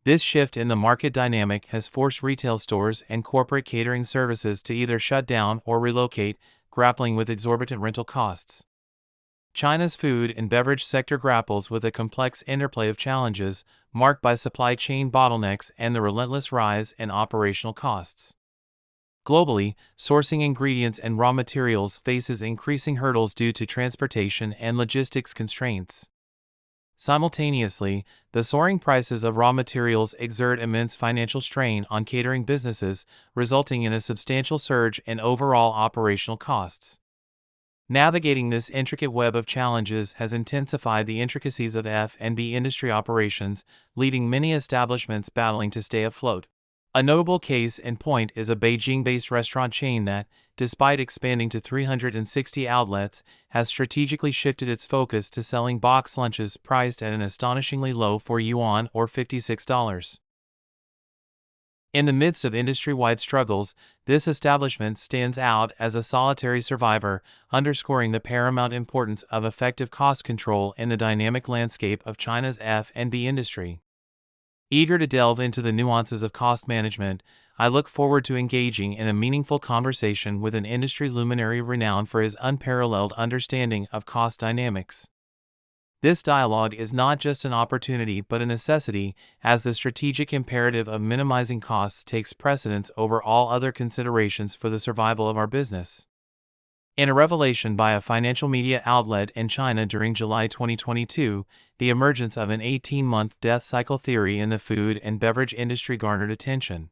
This shift in the market dynamic has forced retail stores and corporate catering services to either shut down or relocate, grappling with exorbitant rental costs. China's food and beverage sector grapples with a complex interplay of challenges, marked by supply chain bottlenecks and the relentless rise in operational costs. Globally, sourcing ingredients and raw materials faces increasing hurdles due to transportation and logistics constraints. Simultaneously, the soaring prices of raw materials exert immense financial strain on catering businesses, resulting in a substantial surge in overall operational costs. Navigating this intricate web of challenges has intensified the intricacies of F&B industry operations, leading many establishments battling to stay afloat. A notable case in point is a Beijing-based restaurant chain that, despite expanding to 360 outlets, has strategically shifted its focus to selling box lunches priced at an astonishingly low yuan or $56. In the midst of industry-wide struggles, this establishment stands out as a solitary survivor, underscoring the paramount importance of effective cost control in the dynamic landscape of China's F&B industry. Eager to delve into the nuances of cost management, I look forward to engaging in a meaningful conversation with an industry luminary renowned for his unparalleled understanding of cost dynamics. This dialogue is not just an opportunity but a necessity, as the strategic imperative of minimizing costs takes precedence over all other considerations for the survival of our business. In a revelation by a financial media outlet in China during July 2022, the emergence of an 18-month death cycle theory in the food and beverage industry garnered attention.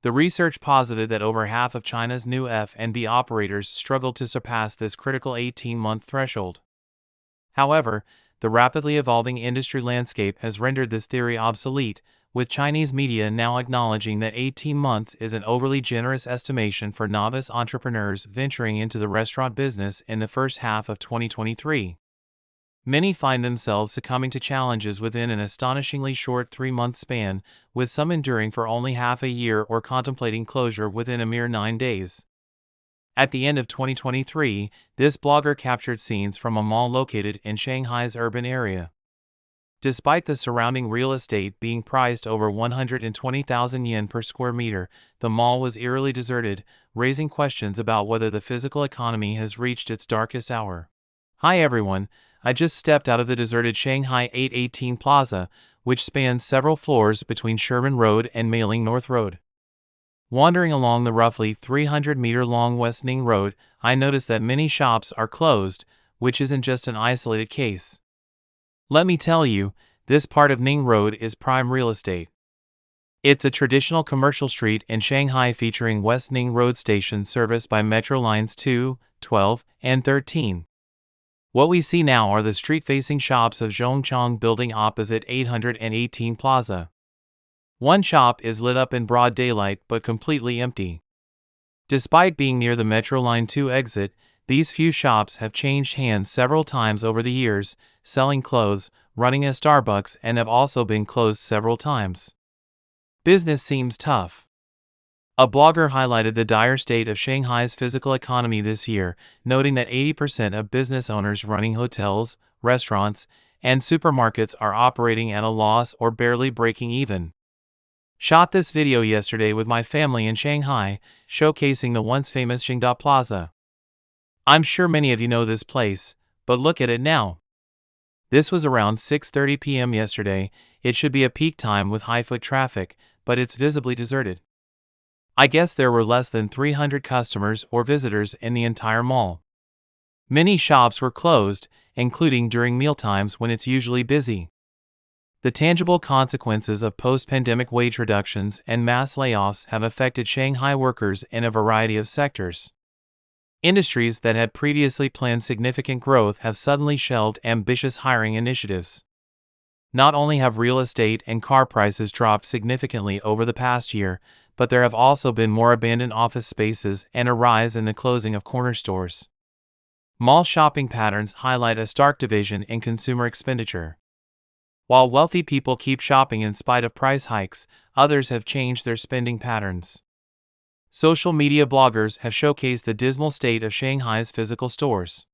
The research posited that over half of China's new F&B operators struggled to surpass this critical 18-month threshold. However, the rapidly evolving industry landscape has rendered this theory obsolete, with Chinese media now acknowledging that 18 months is an overly generous estimation for novice entrepreneurs venturing into the restaurant business in the first half of 2023. Many find themselves succumbing to challenges within an astonishingly short 3-month span, with some enduring for only half a year or contemplating closure within a mere 9 days. At the end of 2023, this blogger captured scenes from a mall located in Shanghai's urban area. Despite the surrounding real estate being priced over 120,000 yen per square meter, the mall was eerily deserted, raising questions about whether the physical economy has reached its darkest hour. Hi everyone, I just stepped out of the deserted Shanghai 818 Plaza, which spans several floors between Sherman Road and Meiling North Road. Wandering along the roughly 300-meter-long West Ning Road, I noticed that many shops are closed, which isn't just an isolated case. Let me tell you, this part of Ning Road is prime real estate. It's a traditional commercial street in Shanghai featuring West Ning Road Station serviced by Metro Lines 2, 12, and 13. What we see now are the street-facing shops of Zhongchang Building opposite 818 Plaza. One shop is lit up in broad daylight but completely empty. Despite being near the Metro Line 2 exit, these few shops have changed hands several times over the years, selling clothes, running a Starbucks, and have also been closed several times. Business seems tough. A blogger highlighted the dire state of Shanghai's physical economy this year, noting that 80% of business owners running hotels, restaurants, and supermarkets are operating at a loss or barely breaking even. Shot this video yesterday with my family in Shanghai, showcasing the once famous Qingda Plaza. I'm sure many of you know this place, but look at it now. This was around 6:30 p.m. yesterday. It should be a peak time with high foot traffic, but it's visibly deserted. I guess there were less than 300 customers or visitors in the entire mall. Many shops were closed, including during mealtimes when it's usually busy. The tangible consequences of post-pandemic wage reductions and mass layoffs have affected Shanghai workers in a variety of sectors. Industries that had previously planned significant growth have suddenly shelved ambitious hiring initiatives. Not only have real estate and car prices dropped significantly over the past year, but there have also been more abandoned office spaces and a rise in the closing of corner stores. Mall shopping patterns highlight a stark division in consumer expenditure. While wealthy people keep shopping in spite of price hikes, others have changed their spending patterns. Social media bloggers have showcased the dismal state of Shanghai's physical stores.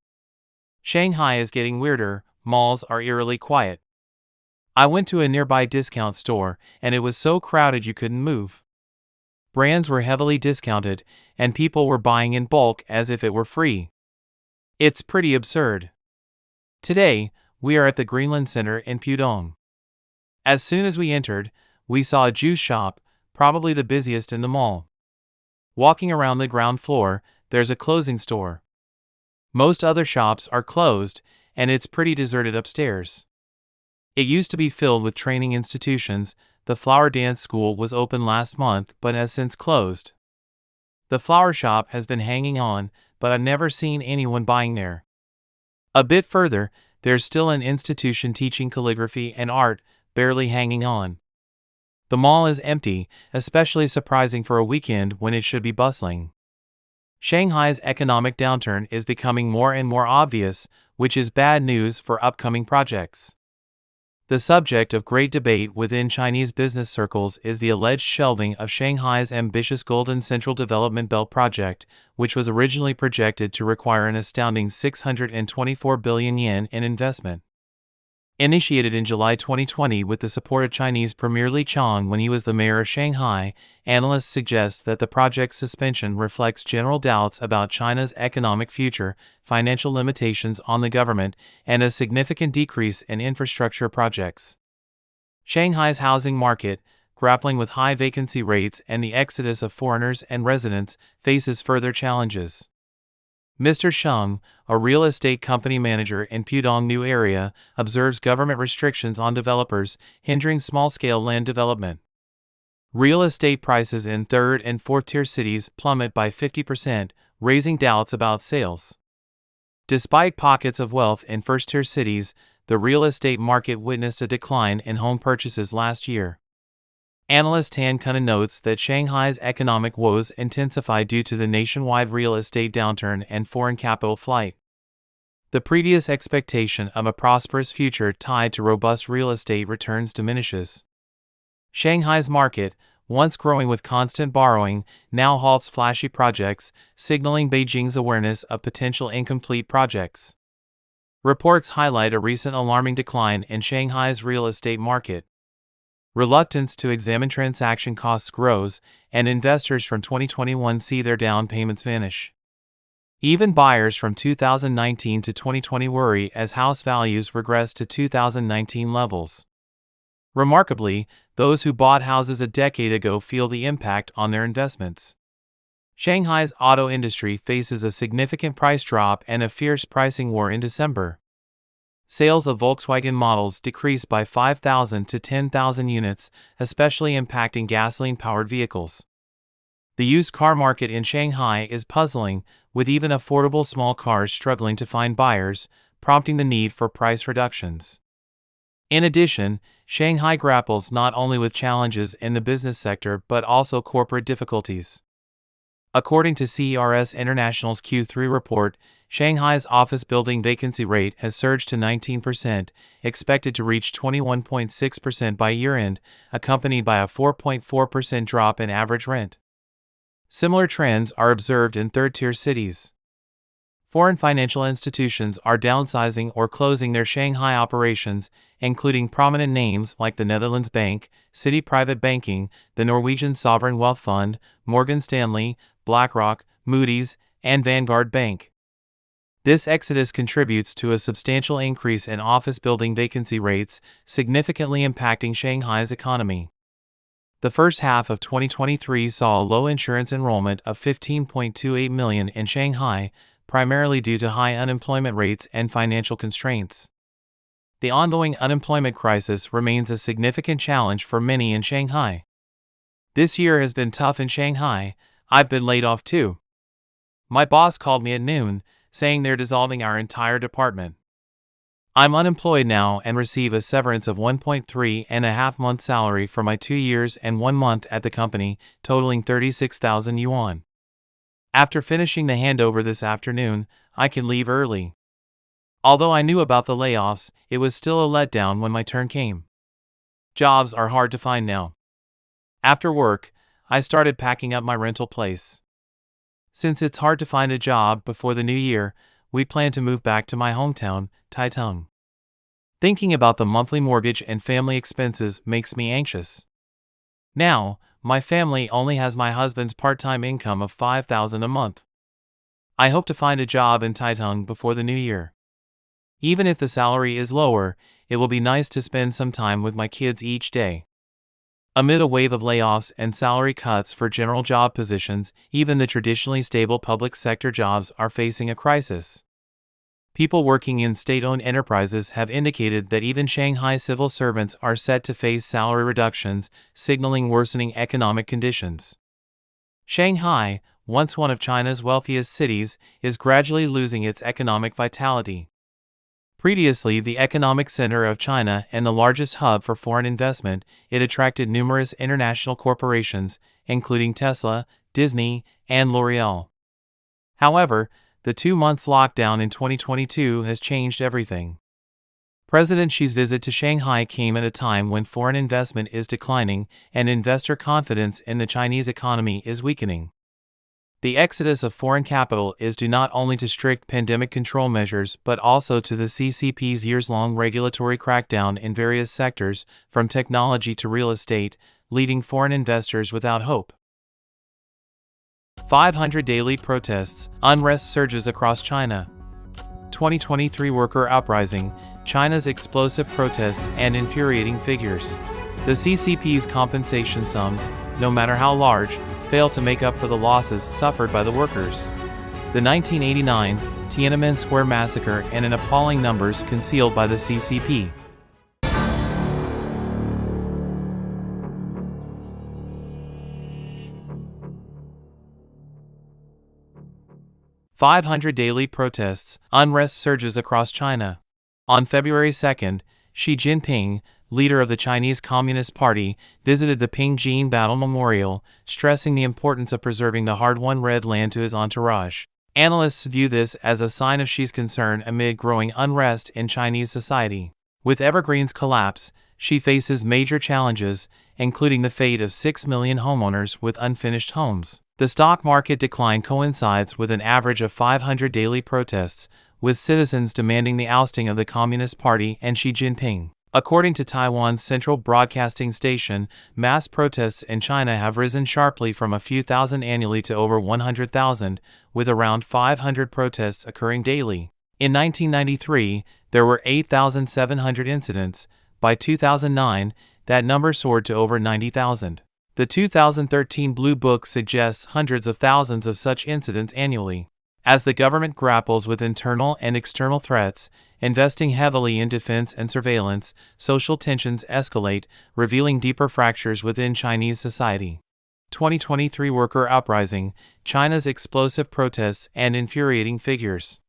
Shanghai is getting weirder, malls are eerily quiet. I went to a nearby discount store, and it was so crowded you couldn't move. Brands were heavily discounted, and people were buying in bulk as if it were free. It's pretty absurd. Today, we are at the Greenland Center in Pudong. As soon as we entered, we saw a juice shop, probably the busiest in the mall. Walking around the ground floor, there's a clothing store. Most other shops are closed, and it's pretty deserted upstairs. It used to be filled with training institutions. The flower dance school was open last month but has since closed. The flower shop has been hanging on, but I've never seen anyone buying there. A bit further, there's still an institution teaching calligraphy and art, barely hanging on. The mall is empty, especially surprising for a weekend when it should be bustling. Shanghai's economic downturn is becoming more and more obvious, which is bad news for upcoming projects. The subject of great debate within Chinese business circles is the alleged shelving of Shanghai's ambitious Golden Central Development Belt project, which was originally projected to require an astounding 624 billion yen in investment. Initiated in July 2020 with the support of Chinese Premier Li Qiang when he was the mayor of Shanghai, analysts suggest that the project's suspension reflects general doubts about China's economic future, financial limitations on the government, and a significant decrease in infrastructure projects. Shanghai's housing market, grappling with high vacancy rates and the exodus of foreigners and residents, faces further challenges. Mr. Sheng, a real estate company manager in Pudong New Area, observes government restrictions on developers, hindering small-scale land development. Real estate prices in third- and fourth-tier cities plummet by 50%, raising doubts about sales. Despite pockets of wealth in first-tier cities, the real estate market witnessed a decline in home purchases last year. Analyst Tan Kunin notes that Shanghai's economic woes intensified due to the nationwide real estate downturn and foreign capital flight. The previous expectation of a prosperous future tied to robust real estate returns diminishes. Shanghai's market, once growing with constant borrowing, now halts flashy projects, signaling Beijing's awareness of potential incomplete projects. Reports highlight a recent alarming decline in Shanghai's real estate market. Reluctance to examine transaction costs grows, and investors from 2021 see their down payments vanish. Even buyers from 2019 to 2020 worry as house values regress to 2019 levels. Remarkably, those who bought houses a decade ago feel the impact on their investments. Shanghai's auto industry faces a significant price drop and a fierce pricing war in December. Sales of Volkswagen models decreased by 5,000 to 10,000 units, especially impacting gasoline-powered vehicles. The used car market in Shanghai is puzzling, with even affordable small cars struggling to find buyers, prompting the need for price reductions. In addition, Shanghai grapples not only with challenges in the business sector but also corporate difficulties. According to CERS International's Q3 report, Shanghai's office building vacancy rate has surged to 19%, expected to reach 21.6% by year-end, accompanied by a 4.4% drop in average rent. Similar trends are observed in third-tier cities. Foreign financial institutions are downsizing or closing their Shanghai operations, including prominent names like the Netherlands Bank, Citi Private Banking, the Norwegian Sovereign Wealth Fund, Morgan Stanley, BlackRock, Moody's, and Vanguard Bank. This exodus contributes to a substantial increase in office building vacancy rates, significantly impacting Shanghai's economy. The first half of 2023 saw a low insurance enrollment of 15.28 million in Shanghai, primarily due to high unemployment rates and financial constraints. The ongoing unemployment crisis remains a significant challenge for many in Shanghai. This year has been tough in Shanghai. I've been laid off too. My boss called me at noon, saying they're dissolving our entire department. I'm unemployed now and receive a severance of 1.3 and a half months salary for my 2 years and 1 month at the company, totaling 36,000 yuan. After finishing the handover this afternoon, I can leave early. Although I knew about the layoffs, it was still a letdown when my turn came. Jobs are hard to find now. After work, I started packing up my rental place. Since it's hard to find a job before the new year, we plan to move back to my hometown, Taitung. Thinking about the monthly mortgage and family expenses makes me anxious. Now, my family only has my husband's part-time income of 5,000 a month. I hope to find a job in Taitung before the new year. Even if the salary is lower, it will be nice to spend some time with my kids each day. Amid a wave of layoffs and salary cuts for general job positions, even the traditionally stable public sector jobs are facing a crisis. People working in state-owned enterprises have indicated that even Shanghai civil servants are set to face salary reductions, signaling worsening economic conditions. Shanghai, once one of China's wealthiest cities, is gradually losing its economic vitality. Previously the economic center of China and the largest hub for foreign investment, it attracted numerous international corporations, including Tesla, Disney, and L'Oreal. However, the 2 months lockdown in 2022 has changed everything. President Xi's visit to Shanghai came at a time when foreign investment is declining and investor confidence in the Chinese economy is weakening. The exodus of foreign capital is due not only to strict pandemic control measures but also to the CCP's years-long regulatory crackdown in various sectors, from technology to real estate, leaving foreign investors without hope. 500 daily protests, unrest surges across China. 2023 worker uprising, China's explosive protests and infuriating figures. The CCP's compensation sums, no matter how large, fail to make up for the losses suffered by the workers. The 1989 Tiananmen Square massacre and an appalling numbers concealed by the CCP. "500 daily protests, unrest surges across China." On February 2, Xi Jinping, leader of the Chinese Communist Party, visited the Pingjin Battle Memorial, stressing the importance of preserving the hard-won red land to his entourage. Analysts view this as a sign of Xi's concern amid growing unrest in Chinese society. With Evergreen's collapse, Xi faces major challenges, including the fate of 6 million homeowners with unfinished homes. The stock market decline coincides with an average of 500 daily protests, with citizens demanding the ousting of the Communist Party and Xi Jinping. According to Taiwan's central broadcasting station, mass protests in China have risen sharply from a few thousand annually to over 100,000, with around 500 protests occurring daily. In 1993, there were 8,700 incidents. By 2009, that number soared to over 90,000. The 2013 Blue Book suggests hundreds of thousands of such incidents annually. As the government grapples with internal and external threats, investing heavily in defense and surveillance, social tensions escalate, revealing deeper fractures within Chinese society. 2023 worker uprising, China's explosive protests and infuriating figures.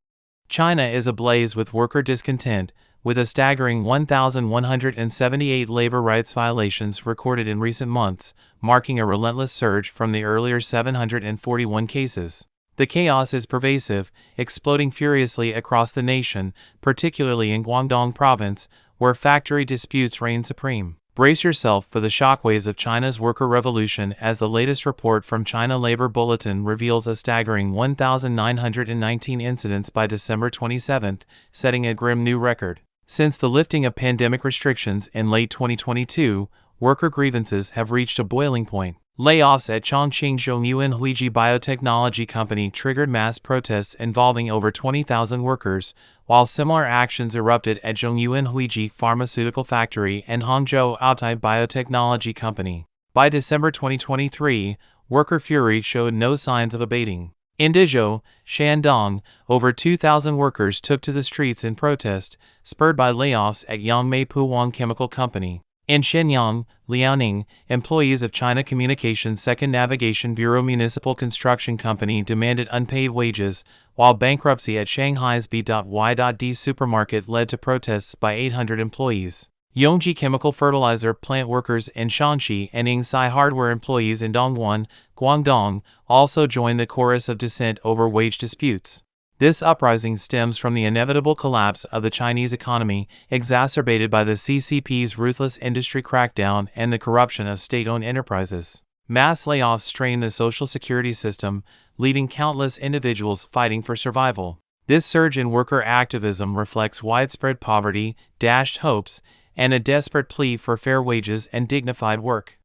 China is ablaze with worker discontent, with a staggering 1,178 labor rights violations recorded in recent months, marking a relentless surge from the earlier 741 cases. The chaos is pervasive, exploding furiously across the nation, particularly in Guangdong province, where factory disputes reign supreme. Brace yourself for the shockwaves of China's worker revolution as the latest report from China Labor Bulletin reveals a staggering 1,919 incidents by December 27, setting a grim new record. Since the lifting of pandemic restrictions in late 2022, worker grievances have reached a boiling point. Layoffs at Chongqing Zhongyuan Huiji Biotechnology Company triggered mass protests involving over 20,000 workers, while similar actions erupted at Zhongyuan Huiji Pharmaceutical Factory and Hangzhou Aotai Biotechnology Company. By December 2023, worker fury showed no signs of abating. In Dezhou, Shandong, over 2,000 workers took to the streets in protest, spurred by layoffs at Yangmei Puwang Chemical Company. In Shenyang, Liaoning, employees of China Communications Second Navigation Bureau Municipal Construction Company demanded unpaid wages, while bankruptcy at Shanghai's B.Y.D supermarket led to protests by 800 employees. Yongji chemical fertilizer plant workers in Shanxi and Yingxi hardware employees in Dongguan, Guangdong, also joined the chorus of dissent over wage disputes. This uprising stems from the inevitable collapse of the Chinese economy, exacerbated by the CCP's ruthless industry crackdown and the corruption of state-owned enterprises. Mass layoffs strain the social security system, leaving countless individuals fighting for survival. This surge in worker activism reflects widespread poverty, dashed hopes, and a desperate plea for fair wages and dignified work.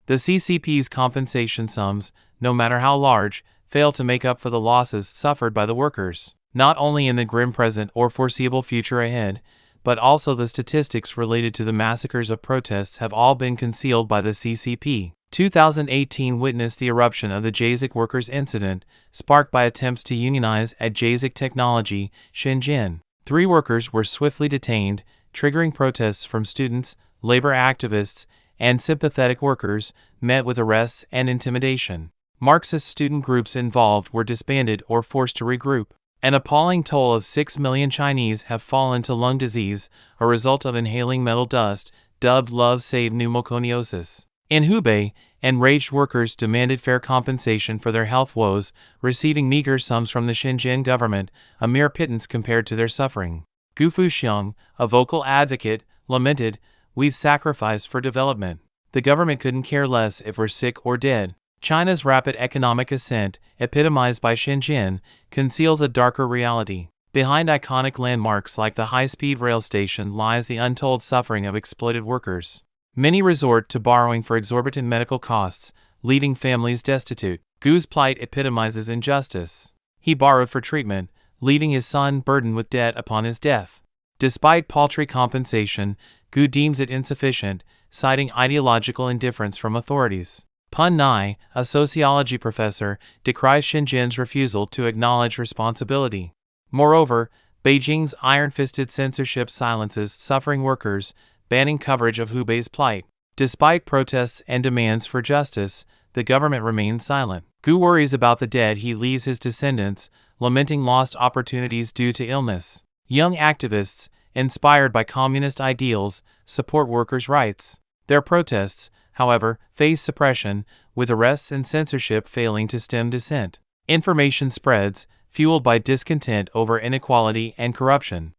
The CCP's compensation sums, no matter how large, fail to make up for the losses suffered by the workers, not only in the grim present or foreseeable future ahead, but also the statistics related to the massacres of protests have all been concealed by the CCP. 2018 witnessed the eruption of the JASIC workers' incident, sparked by attempts to unionize at JASIC Technology, Shenzhen. 3 workers were swiftly detained, triggering protests from students, labor activists, and sympathetic workers, met with arrests and intimidation. Marxist student groups involved were disbanded or forced to regroup. An appalling toll of 6 million Chinese have fallen to lung disease, a result of inhaling metal dust, dubbed Love Save Pneumoconiosis. In Hubei, enraged workers demanded fair compensation for their health woes, receiving meager sums from the Shenzhen government, a mere pittance compared to their suffering. Gu Fuxiang, a vocal advocate, lamented, "We've sacrificed for development. The government couldn't care less if we're sick or dead." China's rapid economic ascent, epitomized by Shenzhen, conceals a darker reality. Behind iconic landmarks like the high-speed rail station lies the untold suffering of exploited workers. Many resort to borrowing for exorbitant medical costs, leaving families destitute. Gu's plight epitomizes injustice. He borrowed for treatment, leaving his son burdened with debt upon his death. Despite paltry compensation, Gu deems it insufficient, citing ideological indifference from authorities. Pun Nai, a sociology professor, decries Shenzhen's refusal to acknowledge responsibility. Moreover, Beijing's iron-fisted censorship silences suffering workers, banning coverage of Hubei's plight. Despite protests and demands for justice, the government remains silent. Gu worries about the dead he leaves his descendants, lamenting lost opportunities due to illness. Young activists, inspired by communist ideals, support workers' rights. Their protests, however, face suppression, with arrests and censorship failing to stem dissent. Information spreads, fueled by discontent over inequality and corruption.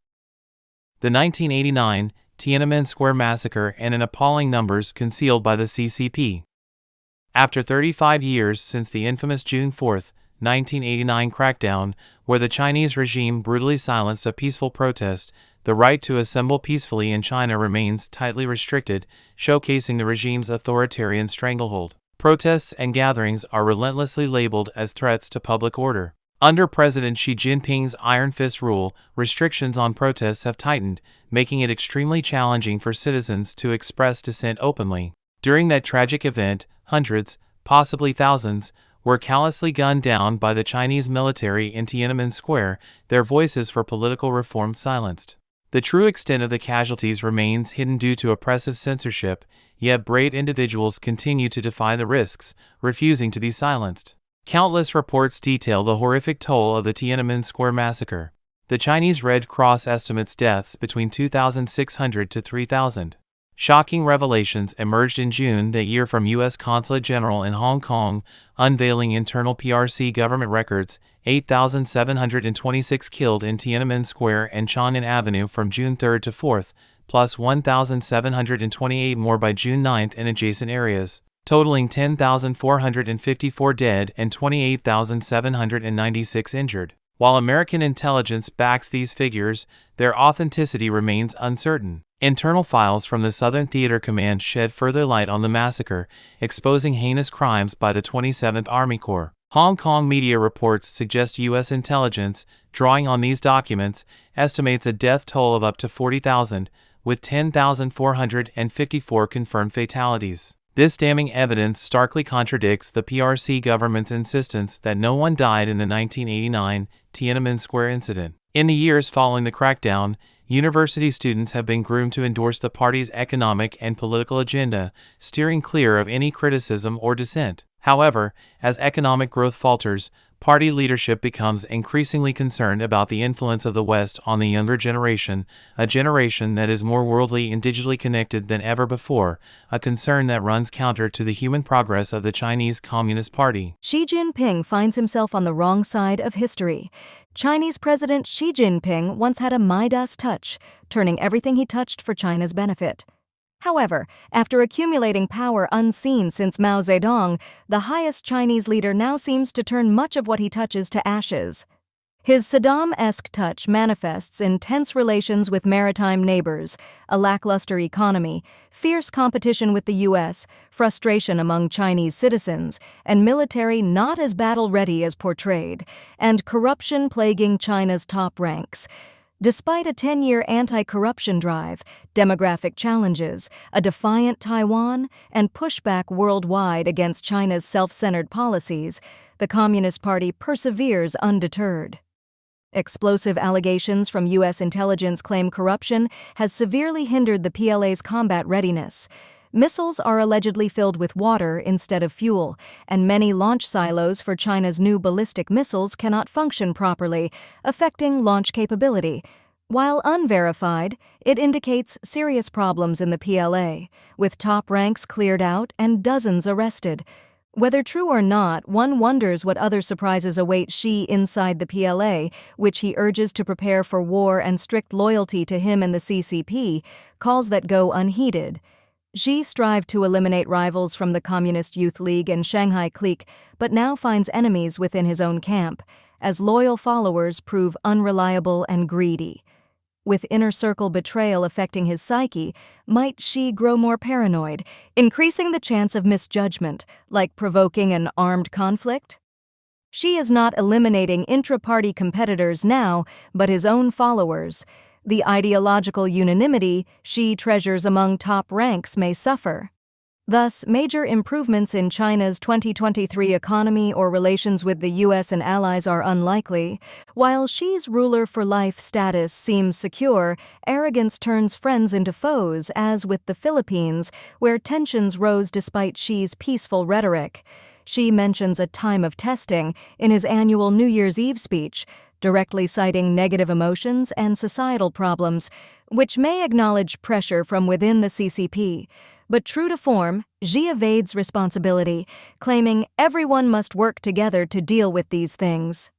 The 1989 Tiananmen Square massacre and in appalling numbers concealed by the CCP. After 35 years since the infamous June 4, 1989 crackdown, where the Chinese regime brutally silenced a peaceful protest, the right to assemble peacefully in China remains tightly restricted, showcasing the regime's authoritarian stranglehold. Protests and gatherings are relentlessly labeled as threats to public order. Under President Xi Jinping's iron fist rule, restrictions on protests have tightened, making it extremely challenging for citizens to express dissent openly. During that tragic event, hundreds, possibly thousands, were callously gunned down by the Chinese military in Tiananmen Square, their voices for political reform silenced. The true extent of the casualties remains hidden due to oppressive censorship, yet brave individuals continue to defy the risks, refusing to be silenced. Countless reports detail the horrific toll of the Tiananmen Square massacre. The Chinese Red Cross estimates deaths between 2,600 to 3,000. Shocking revelations emerged in June that year from U.S. Consulate General in Hong Kong, unveiling internal PRC government records, 8,726 killed in Tiananmen Square and Chang'an Avenue from June 3 to 4, plus 1,728 more by June 9 in adjacent areas, totaling 10,454 dead and 28,796 injured. While American intelligence backs these figures, their authenticity remains uncertain. Internal files from the Southern Theater Command shed further light on the massacre, exposing heinous crimes by the 27th Army Corps. Hong Kong media reports suggest U.S. intelligence, drawing on these documents, estimates a death toll of up to 40,000, with 10,454 confirmed fatalities. This damning evidence starkly contradicts the PRC government's insistence that no one died in the 1989 Tiananmen Square incident. In the years following the crackdown, University students have been groomed to endorse the party's economic and political agenda, steering clear of any criticism or dissent. However, as economic growth falters, party leadership becomes increasingly concerned about the influence of the West on the younger generation, a generation that is more worldly and digitally connected than ever before, a concern that runs counter to the human progress of the Chinese Communist Party. Xi Jinping finds himself on the wrong side of history. Chinese President Xi Jinping once had a Midas touch, turning everything he touched for China's benefit. However, after accumulating power unseen since Mao Zedong, the highest Chinese leader now seems to turn much of what he touches to ashes. His Saddam-esque touch manifests in tense relations with maritime neighbors, a lackluster economy, fierce competition with the U.S., frustration among Chinese citizens, and military not as battle-ready as portrayed, and corruption plaguing China's top ranks. Despite a 10-year anti-corruption drive, demographic challenges, a defiant Taiwan, and pushback worldwide against China's self-centered policies, the Communist Party perseveres undeterred. Explosive allegations from U.S. intelligence claim corruption has severely hindered the PLA's combat readiness. Missiles are allegedly filled with water instead of fuel, and many launch silos for China's new ballistic missiles cannot function properly, affecting launch capability. While unverified, it indicates serious problems in the PLA, with top ranks cleared out and dozens arrested. Whether true or not, one wonders what other surprises await Xi inside the PLA, which he urges to prepare for war and strict loyalty to him and the CCP, calls that go unheeded. Xi strived to eliminate rivals from the Communist Youth League and Shanghai clique, but now finds enemies within his own camp, as loyal followers prove unreliable and greedy. With inner circle betrayal affecting his psyche, might Xi grow more paranoid, increasing the chance of misjudgment, like provoking an armed conflict? Xi is not eliminating intra-party competitors now, but his own followers. The ideological unanimity Xi treasures among top ranks may suffer. Thus, major improvements in China's 2023 economy or relations with the U.S. and allies are unlikely. While Xi's ruler-for-life status seems secure, arrogance turns friends into foes, as with the Philippines, where tensions rose despite Xi's peaceful rhetoric. Xi mentions a time of testing in his annual New Year's Eve speech, directly citing negative emotions and societal problems, which may acknowledge pressure from within the CCP. But true to form, Xi evades responsibility, claiming everyone must work together to deal with these things.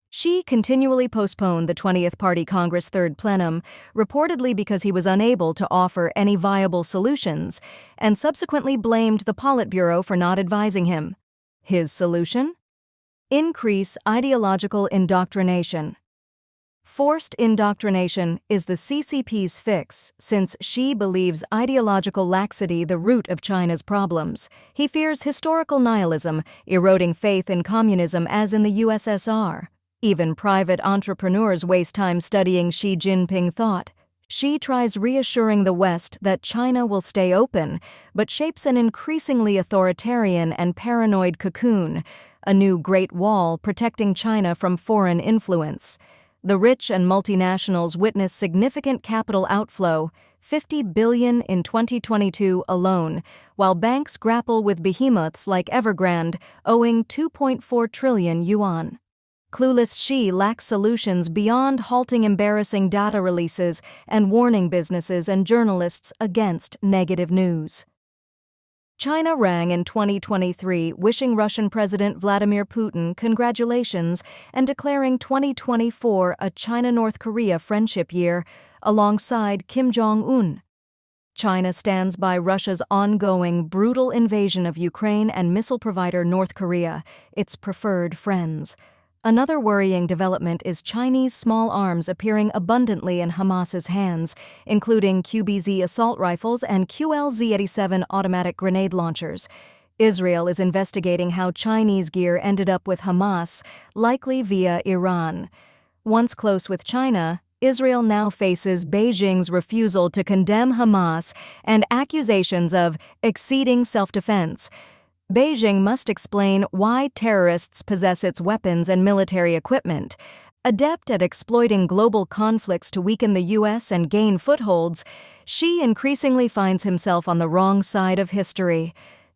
Xi continually postponed the 20th Party Congress Third Plenum, reportedly because he was unable to offer any viable solutions, and subsequently blamed the Politburo for not advising him. His solution? Increase ideological indoctrination. Forced indoctrination is the CCP's fix, since Xi believes ideological laxity the root of China's problems. He fears historical nihilism, eroding faith in communism as in the USSR. Even private entrepreneurs waste time studying Xi Jinping thought. Xi tries reassuring the West that China will stay open, but shapes an increasingly authoritarian and paranoid cocoon, a new Great Wall protecting China from foreign influence. The rich and multinationals witness significant capital outflow, $50 billion in 2022 alone, while banks grapple with behemoths like Evergrande owing 2.4 trillion yuan. Clueless Xi lacks solutions beyond halting embarrassing data releases and warning businesses and journalists against negative news. China rang in 2023 wishing Russian President Vladimir Putin congratulations and declaring 2024 a China-North Korea friendship year, alongside Kim Jong-un. China stands by Russia's ongoing brutal invasion of Ukraine and missile provider North Korea, its preferred friends. Another worrying development is Chinese small arms appearing abundantly in Hamas's hands, including QBZ assault rifles and QLZ-87 automatic grenade launchers. Israel is investigating how Chinese gear ended up with Hamas, likely via Iran. Once close with China, Israel now faces Beijing's refusal to condemn Hamas and accusations of exceeding self-defense. Beijing must explain why terrorists possess its weapons and military equipment. Adept at exploiting global conflicts to weaken the U.S. and gain footholds, Xi increasingly finds himself on the wrong side of history.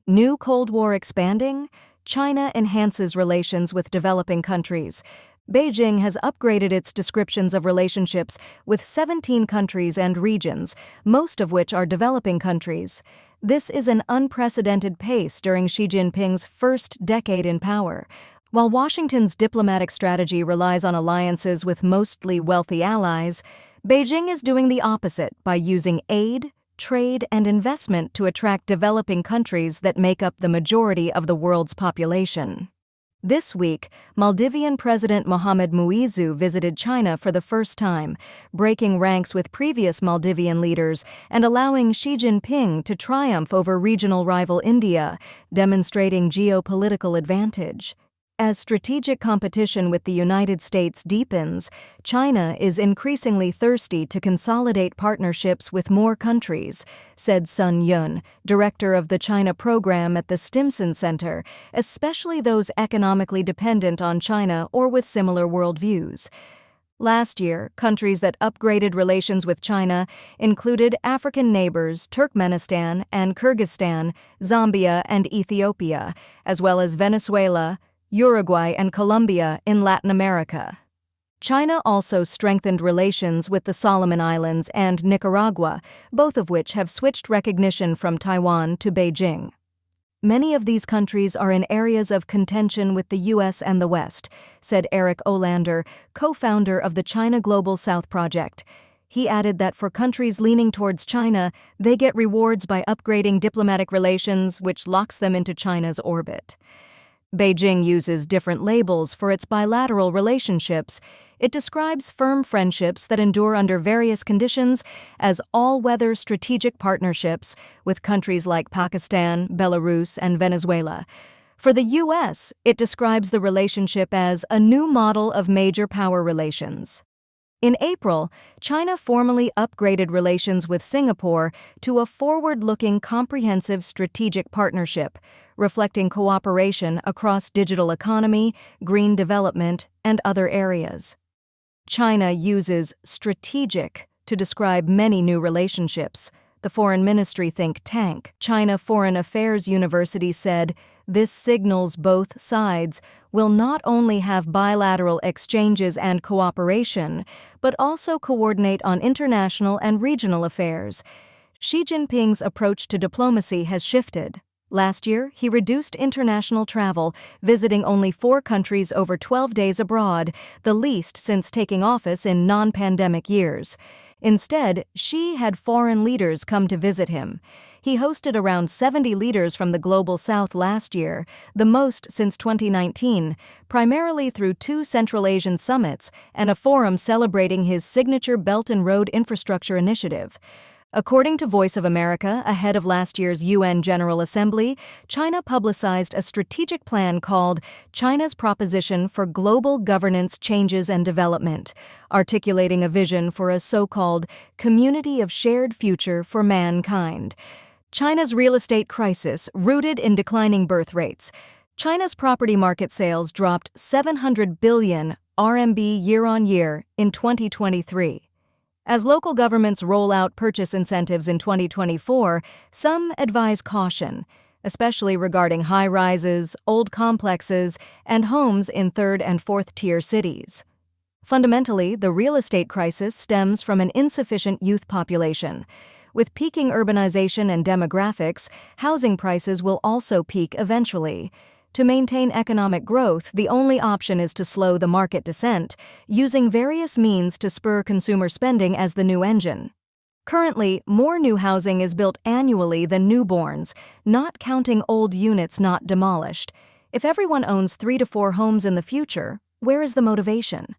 New Cold War expanding? China enhances relations with developing countries. Beijing has upgraded its descriptions of relationships with 17 countries and regions, most of which are developing countries. This is an unprecedented pace during Xi Jinping's first decade in power. While Washington's diplomatic strategy relies on alliances with mostly wealthy allies, Beijing is doing the opposite by using aid, trade, and investment to attract developing countries that make up the majority of the world's population. This week, Maldivian President Mohamed Muizzu visited China for the first time, breaking ranks with previous Maldivian leaders and allowing Xi Jinping to triumph over regional rival India, demonstrating geopolitical advantage. As strategic competition with the United States deepens, China is increasingly thirsty to consolidate partnerships with more countries, said Sun Yun, director of the China program at the Stimson Center, especially those economically dependent on China or with similar worldviews. Last year, countries that upgraded relations with China included African neighbors Turkmenistan and Kyrgyzstan, Zambia and Ethiopia, as well as Venezuela, Uruguay, and Colombia in Latin America. China also strengthened relations with the Solomon Islands and Nicaragua, both of which have switched recognition from Taiwan to Beijing. Many of these countries are in areas of contention with the U.S. and the West, said Eric Olander, co-founder of the China Global South Project. He added that for countries leaning towards China, they get rewards by upgrading diplomatic relations, which locks them into China's orbit. Beijing uses different labels for its bilateral relationships. It describes firm friendships that endure under various conditions as all-weather strategic partnerships with countries like Pakistan, Belarus, and Venezuela. For the U.S., it describes the relationship as a new model of major power relations. In April, China formally upgraded relations with Singapore to a forward-looking comprehensive strategic partnership, reflecting cooperation across digital economy, green development, and other areas. China uses strategic to describe many new relationships. The Foreign Ministry think tank, China Foreign Affairs University, said this signals both sides will not only have bilateral exchanges and cooperation, but also coordinate on international and regional affairs. Xi Jinping's approach to diplomacy has shifted. Last year, he reduced international travel, visiting only 4 countries over 12 days abroad, the least since taking office in non-pandemic years. Instead, Xi had foreign leaders come to visit him. He hosted around 70 leaders from the Global South last year, the most since 2019, primarily through 2 Central Asian summits and a forum celebrating his signature Belt and Road Infrastructure Initiative. According to Voice of America, ahead of last year's UN General Assembly, China publicized a strategic plan called China's Proposition for Global Governance Changes and Development, articulating a vision for a so-called community of shared future for mankind. China's real estate crisis, rooted in declining birth rates. China's property market sales dropped 700 billion RMB year-on-year in 2023. As local governments roll out purchase incentives in 2024, some advise caution, especially regarding high-rises, old complexes, and homes in 3rd and 4th-tier cities. Fundamentally, the real estate crisis stems from an insufficient youth population. With peaking urbanization and demographics, housing prices will also peak eventually. To maintain economic growth, the only option is to slow the market descent, using various means to spur consumer spending as the new engine. Currently, more new housing is built annually than newborns, not counting old units not demolished. If everyone owns 3 to 4 homes in the future, where is the motivation?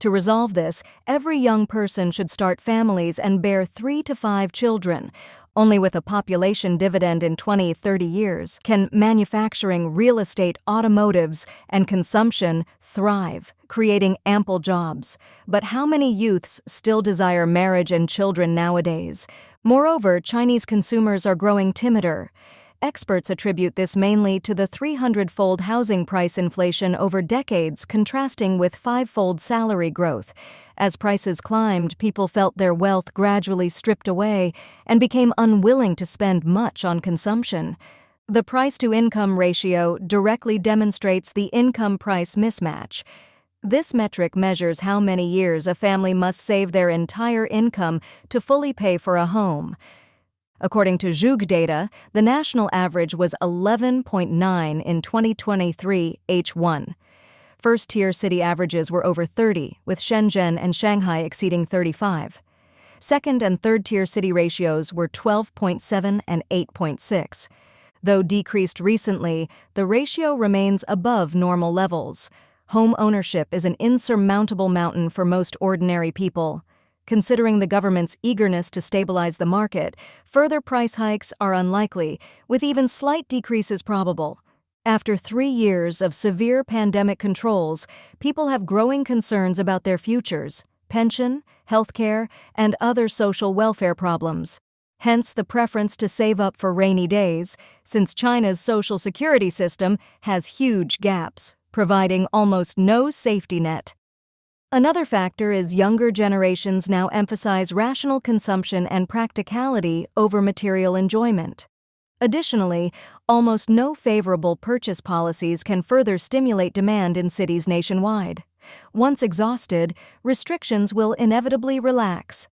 To resolve this, every young person should start families and bear 3 to 5 children. Only with a population dividend in 20-30 years can manufacturing, real estate, automotives, and consumption thrive, creating ample jobs. But how many youths still desire marriage and children nowadays? Moreover, Chinese consumers are growing timider. Experts attribute this mainly to the 300-fold housing price inflation over decades contrasting with 5-fold salary growth. As prices climbed, people felt their wealth gradually stripped away and became unwilling to spend much on consumption. The price-to-income ratio directly demonstrates the income-price mismatch. This metric measures how many years a family must save their entire income to fully pay for a home. According to Zhug data, the national average was 11.9 in 2023 H1. First-tier city averages were over 30, with Shenzhen and Shanghai exceeding 35. Second- and third-tier city ratios were 12.7 and 8.6. Though decreased recently, the ratio remains above normal levels. Home ownership is an insurmountable mountain for most ordinary people. Considering the government's eagerness to stabilize the market, further price hikes are unlikely, with even slight decreases probable. After 3 years of severe pandemic controls, people have growing concerns about their futures, pension, healthcare, and other social welfare problems. Hence the preference to save up for rainy days, since China's social security system has huge gaps, providing almost no safety net. Another factor is younger generations now emphasize rational consumption and practicality over material enjoyment. Additionally, almost no favorable purchase policies can further stimulate demand in cities nationwide. Once exhausted, restrictions will inevitably relax.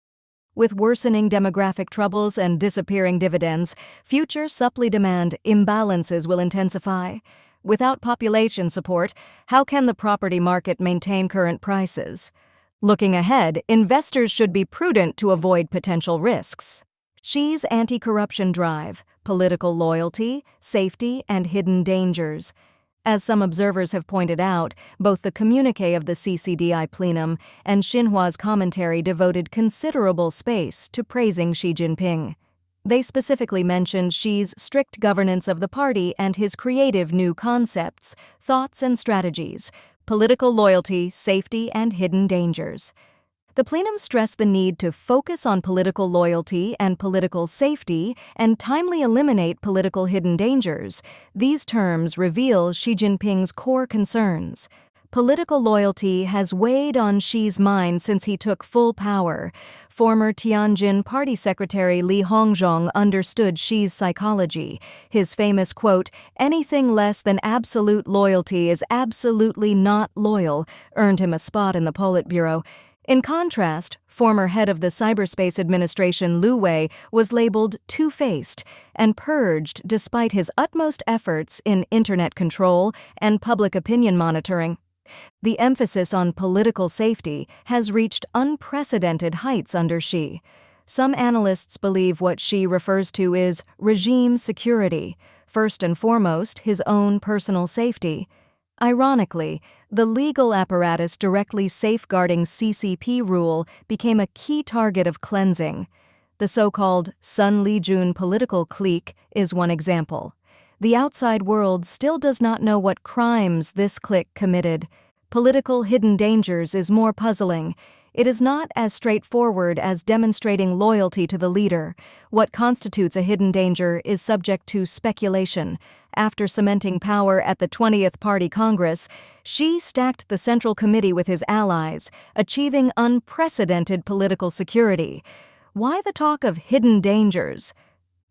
With worsening demographic troubles and disappearing dividends, future supply-demand imbalances will intensify. Without population support, how can the property market maintain current prices? Looking ahead, investors should be prudent to avoid potential risks. Xi's anti-corruption drive, political loyalty, safety, and hidden dangers. As some observers have pointed out, both the communique of the CCDI plenum and Xinhua's commentary devoted considerable space to praising Xi Jinping. They specifically mentioned Xi's strict governance of the party and his creative new concepts, thoughts, and strategies, political loyalty, safety, and hidden dangers. The plenum stressed the need to focus on political loyalty and political safety and timely eliminate political hidden dangers. These terms reveal Xi Jinping's core concerns. Political loyalty has weighed on Xi's mind since he took full power. Former Tianjin Party Secretary Li Hongzhong understood Xi's psychology. His famous quote, "Anything less than absolute loyalty is absolutely not loyal," earned him a spot in the Politburo. In contrast, former head of the Cyberspace Administration Liu Wei was labeled two-faced and purged despite his utmost efforts in internet control and public opinion monitoring. The emphasis on political safety has reached unprecedented heights under Xi. Some analysts believe what Xi refers to is regime security, first and foremost his own personal safety. Ironically, the legal apparatus directly safeguarding CCP rule became a key target of cleansing. The so-called Sun Lijun political clique is one example. The outside world still does not know what crimes this clique committed. Political hidden dangers is more puzzling. It is not as straightforward as demonstrating loyalty to the leader. What constitutes a hidden danger is subject to speculation. After cementing power at the 20th Party Congress, Xi stacked the Central Committee with his allies, achieving unprecedented political security. Why the talk of hidden dangers?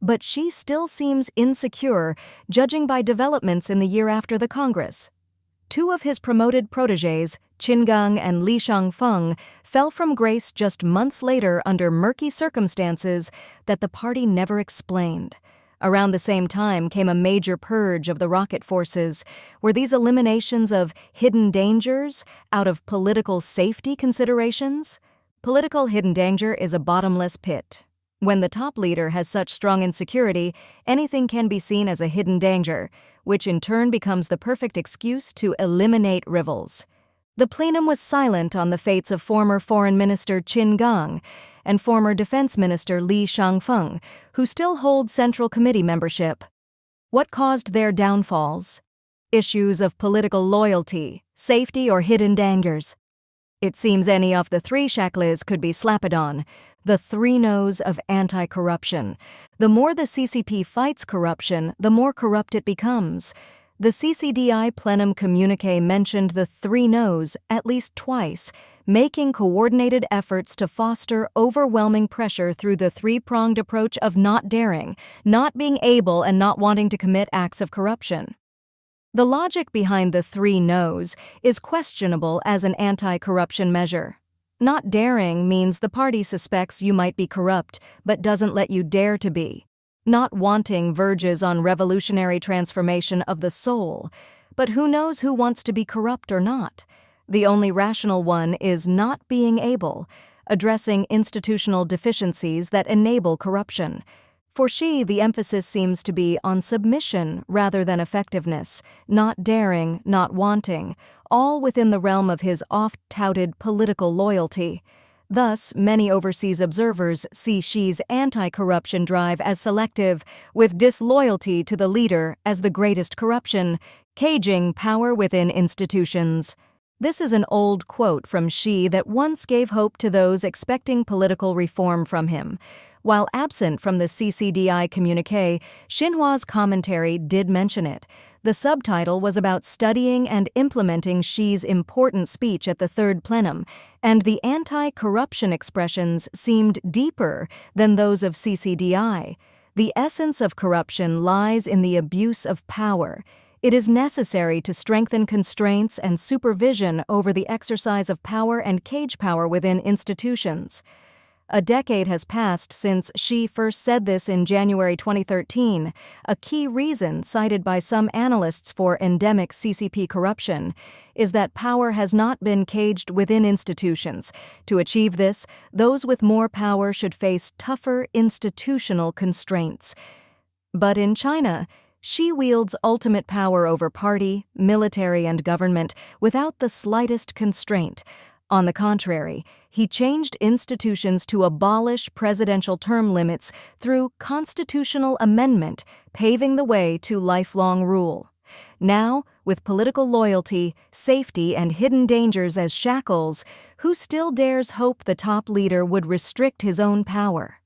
But Xi still seems insecure, judging by developments in the year after the Congress. Two of his promoted protégés, Qin Gang and Li Shangfeng, fell from grace just months later under murky circumstances that the party never explained. Around the same time came a major purge of the rocket forces. Were these eliminations of hidden dangers out of political safety considerations? Political hidden danger is a bottomless pit. When the top leader has such strong insecurity, anything can be seen as a hidden danger, which in turn becomes the perfect excuse to eliminate rivals. The plenum was silent on the fates of former Foreign Minister Qin Gang and former Defense Minister Li Shangfeng, who still hold Central Committee membership. What caused their downfalls? Issues of political loyalty, safety, or hidden dangers? It seems any of the three Shaklis could be slapped on. the three no's of anti-corruption. The more the CCP fights corruption, the more corrupt it becomes. The CCDI plenum communique mentioned the three no's at least twice, making coordinated efforts to foster overwhelming pressure through the three-pronged approach of not daring, not being able, and not wanting to commit acts of corruption. The logic behind the three no's is questionable as an anti-corruption measure. Not daring means the party suspects you might be corrupt, but doesn't let you dare to be. Not wanting verges on revolutionary transformation of the soul, but who knows who wants to be corrupt or not? The only rational one is not being able, addressing institutional deficiencies that enable corruption. For Xi, the emphasis seems to be on submission rather than effectiveness, not daring, not wanting, all within the realm of his oft-touted political loyalty. Thus, many overseas observers see Xi's anti-corruption drive as selective, with disloyalty to the leader as the greatest corruption, caging power within institutions. This is an old quote from Xi that once gave hope to those expecting political reform from him. While absent from the CCDI communique, Xinhua's commentary did mention it. The subtitle was about studying and implementing Xi's important speech at the Third Plenum, and the anti-corruption expressions seemed deeper than those of CCDI. The essence of corruption lies in the abuse of power. It is necessary to strengthen constraints and supervision over the exercise of power and cage power within institutions. A decade has passed since Xi first said this in January 2013, a key reason cited by some analysts for endemic CCP corruption is that power has not been caged within institutions. To achieve this, those with more power should face tougher institutional constraints. But in China, Xi wields ultimate power over party, military, and government without the slightest constraint. On the contrary, he changed institutions to abolish presidential term limits through constitutional amendment, paving the way to lifelong rule. Now, with political loyalty, safety, and hidden dangers as shackles, who still dares hope the top leader would restrict his own power?